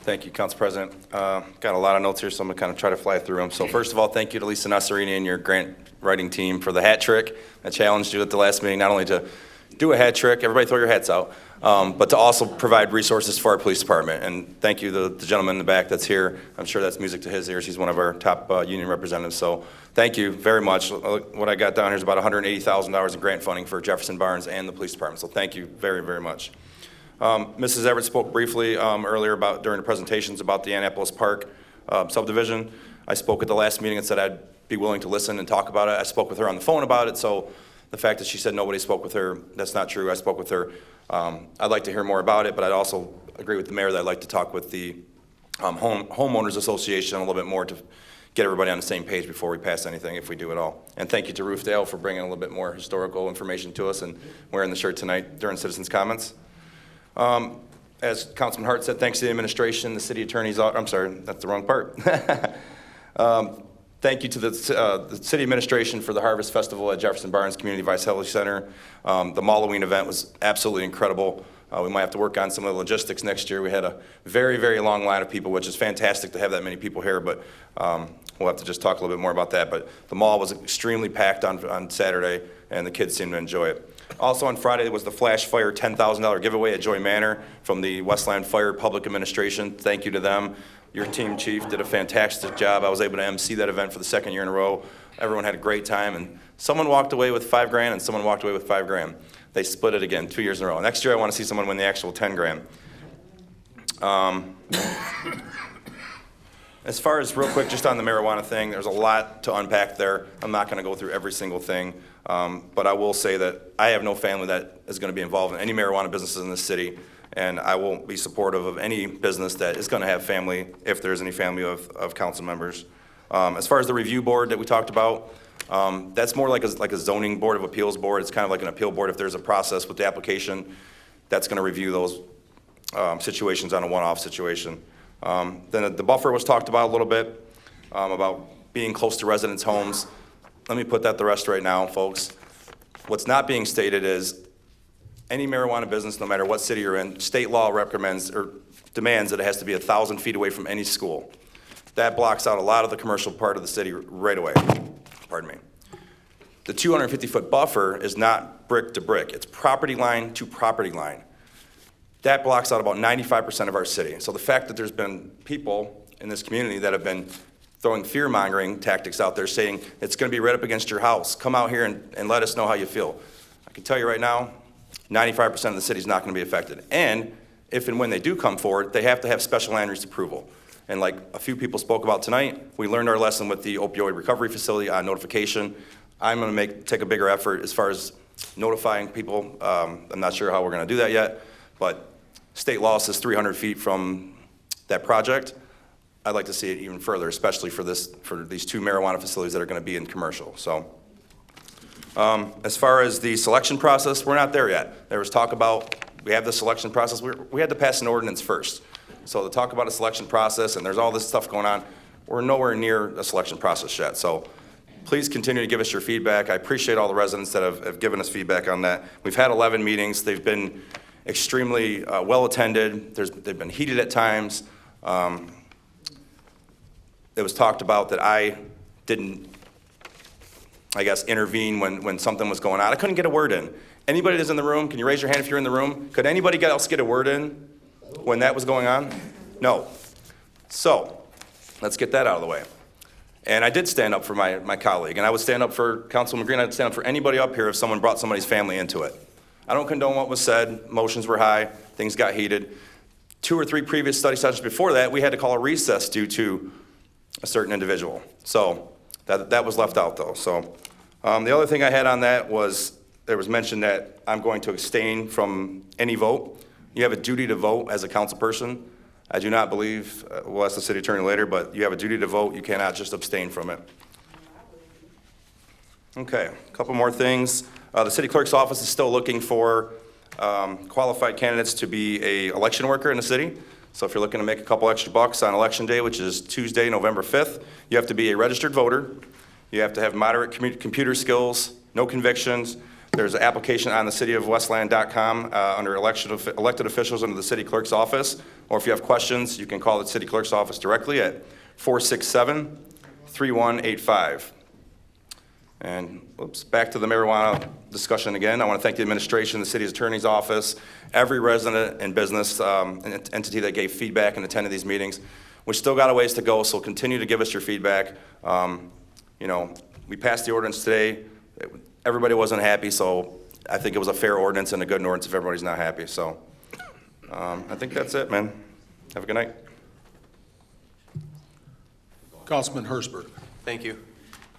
Thank you, Council President. Got a lot of notes here, so I'm going to kind of try to fly through them. So first of all, thank you to Lisa Nasserini and your grant writing team for the hat trick. I challenged you at the last meeting not only to do a hat trick, everybody throw your hats out, but to also provide resources for our police department. And thank you to the gentleman in the back that's here. I'm sure that's music to his ears. He's one of our top union representatives. So thank you very much. What I got down here is about $180,000 in grant funding for Jefferson Barnes and the police department. So thank you very, very much. Mrs. Everett spoke briefly earlier during the presentations about the Annapolis Park subdivision. I spoke at the last meeting and said I'd be willing to listen and talk about it. I spoke with her on the phone about it, so the fact that she said nobody spoke with her, that's not true. I spoke with her. I'd like to hear more about it, but I'd also agree with the mayor that I'd like to talk with the homeowners association a little bit more to get everybody on the same page before we pass anything, if we do at all. And thank you to Roofdale for bringing a little bit more historical information to us and wearing the shirt tonight during citizens' comments. As Councilman Hart said, thanks to the administration, the city attorney's office. I'm sorry, that's the wrong part. Thank you to the city administration for the Harvest Festival at Jefferson Barnes Community Vitality Center. The Malloween event was absolutely incredible. We might have to work on some of the logistics next year. We had a very, very long line of people, which is fantastic to have that many people here, but we'll have to just talk a little bit more about that. But the mall was extremely packed on Saturday, and the kids seemed to enjoy it. Also on Friday was the Flash Fire $10,000 giveaway at Joy Manor from the Westland Fire Public Administration. Thank you to them. Your team, Chief, did a fantastic job. I was able to MC that event for the second year in a row. Everyone had a great time, and someone walked away with $5,000 and someone walked away with $5,000. They split it again 2 years in a row. Next year, I want to see someone win the actual $10,000. As far as real quick, just on the marijuana thing, there's a lot to unpack there. I'm not going to go through every single thing, but I will say that I have no family that is going to be involved in any marijuana businesses in this city, and I won't be supportive of any business that is going to have family, if there's any family of council members. As far as the review board that we talked about, that's more like a zoning board of appeals board. It's kind of like an appeal board. If there's a process with the application, that's going to review those situations on a one-off situation. Then the buffer was talked about a little bit, about being close to residents' homes. Let me put that to rest right now, folks. What's not being stated is any marijuana business, no matter what city you're in, state law recommends or demands that it has to be 1,000 feet away from any school. That blocks out a lot of the commercial part of the city right away. Pardon me. The 250-foot buffer is not brick to brick. It's property line to property line. That blocks out about 95% of our city. So the fact that there's been people in this community that have been throwing fear-mongering tactics out there saying it's going to be right up against your house, come out here and let us know how you feel. I can tell you right now, 95% of the city is not going to be affected. And if and when they do come forward, they have to have special land use approval. And like a few people spoke about tonight, we learned our lesson with the opioid recovery facility on notification. I'm going to take a bigger effort as far as notifying people. I'm not sure how we're going to do that yet, but state law says 300 feet from that project. I'd like to see it even further, especially for these two marijuana facilities that are going to be in commercial. So, as far as the selection process, we're not there yet. There was talk about we have the selection process. We had to pass an ordinance first. So to talk about a selection process, and there's all this stuff going on, we're nowhere near a selection process yet. So please continue to give us your feedback. I appreciate all the residents that have given us feedback on that. We've had 11 meetings. They've been extremely well attended. They've been heated at times. It was talked about that I didn't, I guess, intervene when something was going on. I couldn't get a word in. Anybody that's in the room, can you raise your hand if you're in the room? Could anybody else get a word in when that was going on? No. So let's get that out of the way. And I did stand up for my colleague, and I would stand up for Councilman Green. I'd stand up for anybody up here if someone brought somebody's family into it. I don't condone what was said. Motions were high. Things got heated. 2 or 3 previous study sessions before that, we had to call a recess due to a certain individual. So that was left out, though. So the other thing I had on that was there was mention that I'm going to abstain from any vote. You have a duty to vote as a council person. I do not believe, we'll ask the city attorney later, but you have a duty to vote. You cannot just abstain from it. Okay, a couple more things. The city clerk's office is still looking for qualified candidates to be an election worker in the city. So if you're looking to make a couple extra bucks on election day, which is Tuesday, November 5th, you have to be a registered voter. You have to have moderate computer skills, no convictions. There's an application on the cityofwestland.com under elected officials under the city clerk's office. Or if you have questions, you can call the city clerk's office directly at 467-3185. And back to the marijuana discussion again. I want to thank the administration, the city's attorney's office, every resident and business and entity that gave feedback and attended these meetings. We still got a ways to go, so continue to give us your feedback. You know, we passed the ordinance today. Everybody wasn't happy, so I think it was a fair ordinance and a good ordinance if everybody's not happy. So I think that's it, man. Have a good night. Councilman Hersberg. Thank you.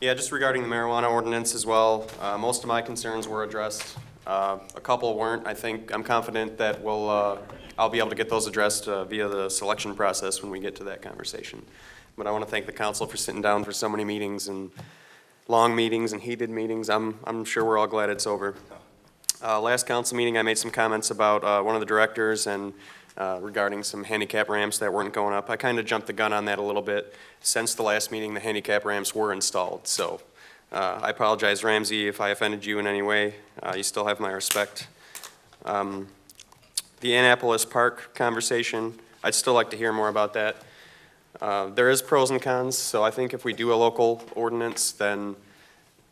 Yeah, just regarding the marijuana ordinance as well, most of my concerns were addressed. A couple weren't. I'm confident that I'll be able to get those addressed via the selection process when we get to that conversation. But I want to thank the council for sitting down for so many meetings and long meetings and heated meetings. I'm sure we're all glad it's over. Last council meeting, I made some comments about one of the directors and regarding some handicap ramps that weren't going up. I kind of jumped the gun on that a little bit. Since the last meeting, the handicap ramps were installed. So I apologize, Ramsey, if I offended you in any way. You still have my respect. the Annapolis Park conversation, I'd still like to hear more about that. There is pros and cons, so I think if we do a local ordinance, then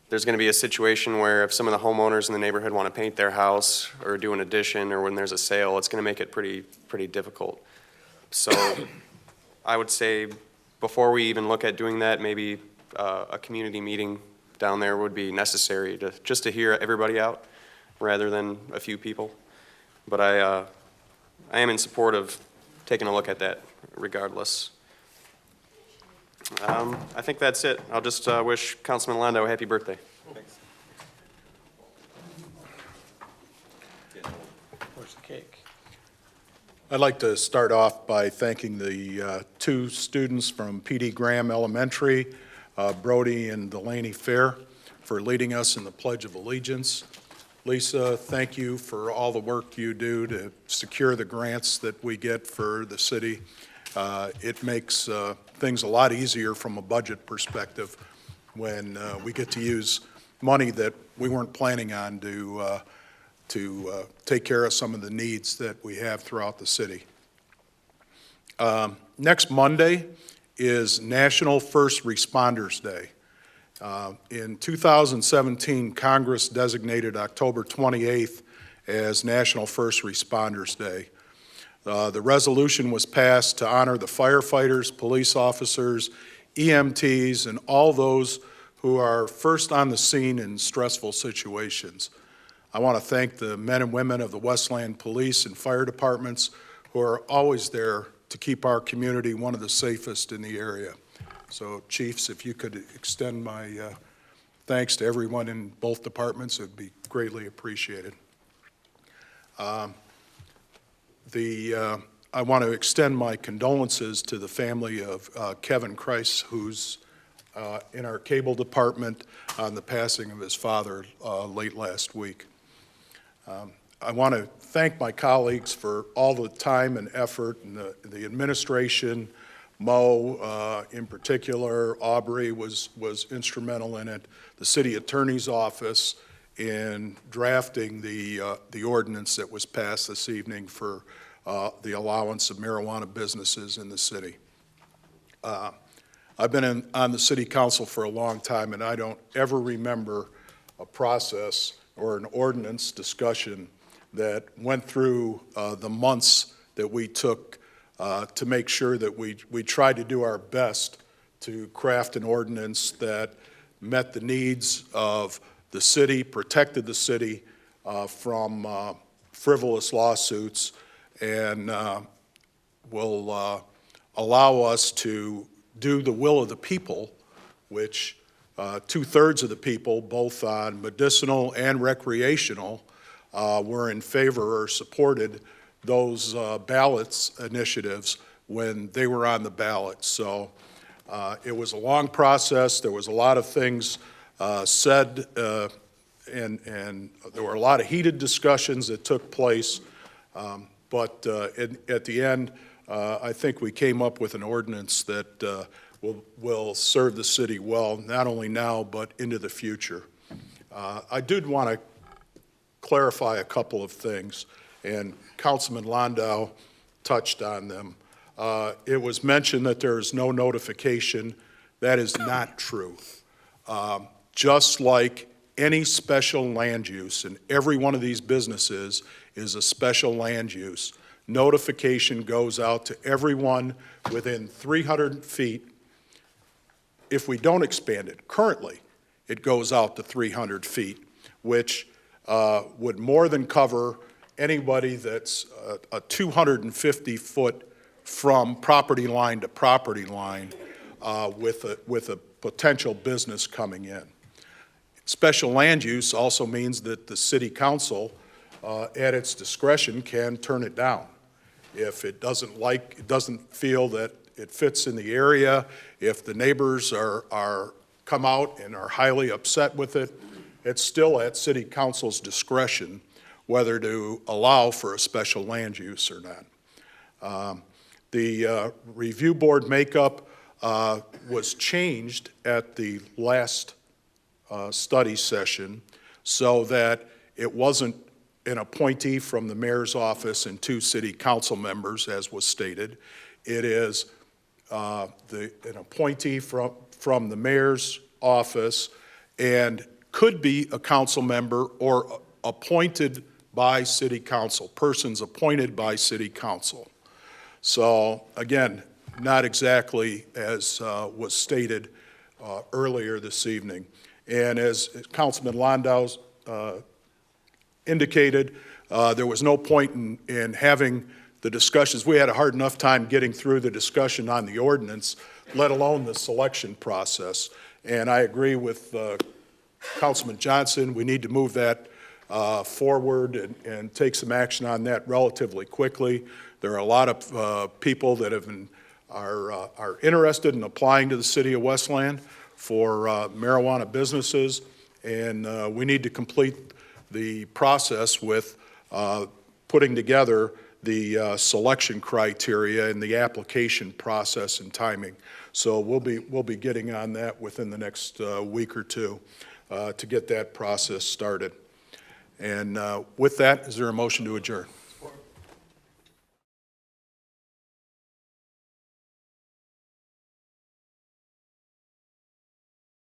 there's going to be a situation where if some of the homeowners in the neighborhood want to paint their house or do an addition or when there's a sale, it's going to make it pretty difficult. So I would say before we even look at doing that, maybe a community meeting down there would be necessary just to hear everybody out rather than a few people. But I am in support of taking a look at that regardless. I think that's it. I'll just wish Councilman Londo a happy birthday. Thanks. Where's the cake? I'd like to start off by thanking the two students from P.D. Graham Elementary, Brody and Delaney Fair, for leading us in the Pledge of Allegiance. Lisa, thank you for all the work you do to secure the grants that we get for the city. It makes things a lot easier from a budget perspective when we get to use money that we weren't planning on to take care of some of the needs that we have throughout the city. Next Monday is National First Responders Day. In 2017, Congress designated October 28th as National First Responders Day. The resolution was passed to honor the firefighters, police officers, EMTs, and all those who are first on the scene in stressful situations. I want to thank the men and women of the Westland Police and Fire Departments who are always there to keep our community one of the safest in the area. So, Chiefs, if you could extend my thanks to everyone in both departments, it would be greatly appreciated. I want to extend my condolences to the family of Kevin Kreis, who's in our cable department on the passing of his father late last week. I want to thank my colleagues for all the time and effort, and the administration, Mo in particular, Aubrey was instrumental in it, the city attorney's office in drafting the ordinance that was passed this evening for the allowance of marijuana businesses in the city. I've been on the city council for a long time, and I don't ever remember a process or an ordinance discussion that went through the months that we took to make sure that we tried to do our best to craft an ordinance that met the needs of the city, protected the city from frivolous lawsuits, and will allow us to do the will of the people, which 2/3 of the people, both on medicinal and recreational, were in favor or supported those ballots initiatives when they were on the ballot. So it was a long process. There was a lot of things said, and there were a lot of heated discussions that took place. But at the end, I think we came up with an ordinance that will serve the city well, not only now, but into the future. I did want to clarify a couple of things, and Councilman Landau touched on them. It was mentioned that there is no notification. That is not true. Just like any special land use, and every one of these businesses is a special land use, notification goes out to everyone within 300 feet. If we don't expand it, currently, it goes out to 300 feet, which would more than cover anybody that's a 250-foot from property line to property line with a potential business coming in. Special land use also means that the city council, at its discretion, can turn it down. If it doesn't feel that it fits in the area, if the neighbors come out and are highly upset with it, it's still at city council's discretion whether to allow for a special land use or not. The review board makeup was changed at the last study session so that it wasn't an appointee from the mayor's office and 2 city council members, as was stated. It is an appointee from the mayor's office and could be a council member or appointed by city council, persons appointed by city council. So again, not exactly as was stated earlier this evening. And as Councilman Landau indicated, there was no point in having the discussions. We had a hard enough time getting through the discussion on the ordinance, let alone the selection process. And I agree with Councilman Johnson. We need to move that forward and take some action on that relatively quickly. There are a lot of people that are interested in applying to the city of Westland for marijuana businesses, and we need to complete the process with putting together the selection criteria and the application process and timing. So we'll be getting on that within the next week or two to get that process started. And with that, is there a motion to adjourn?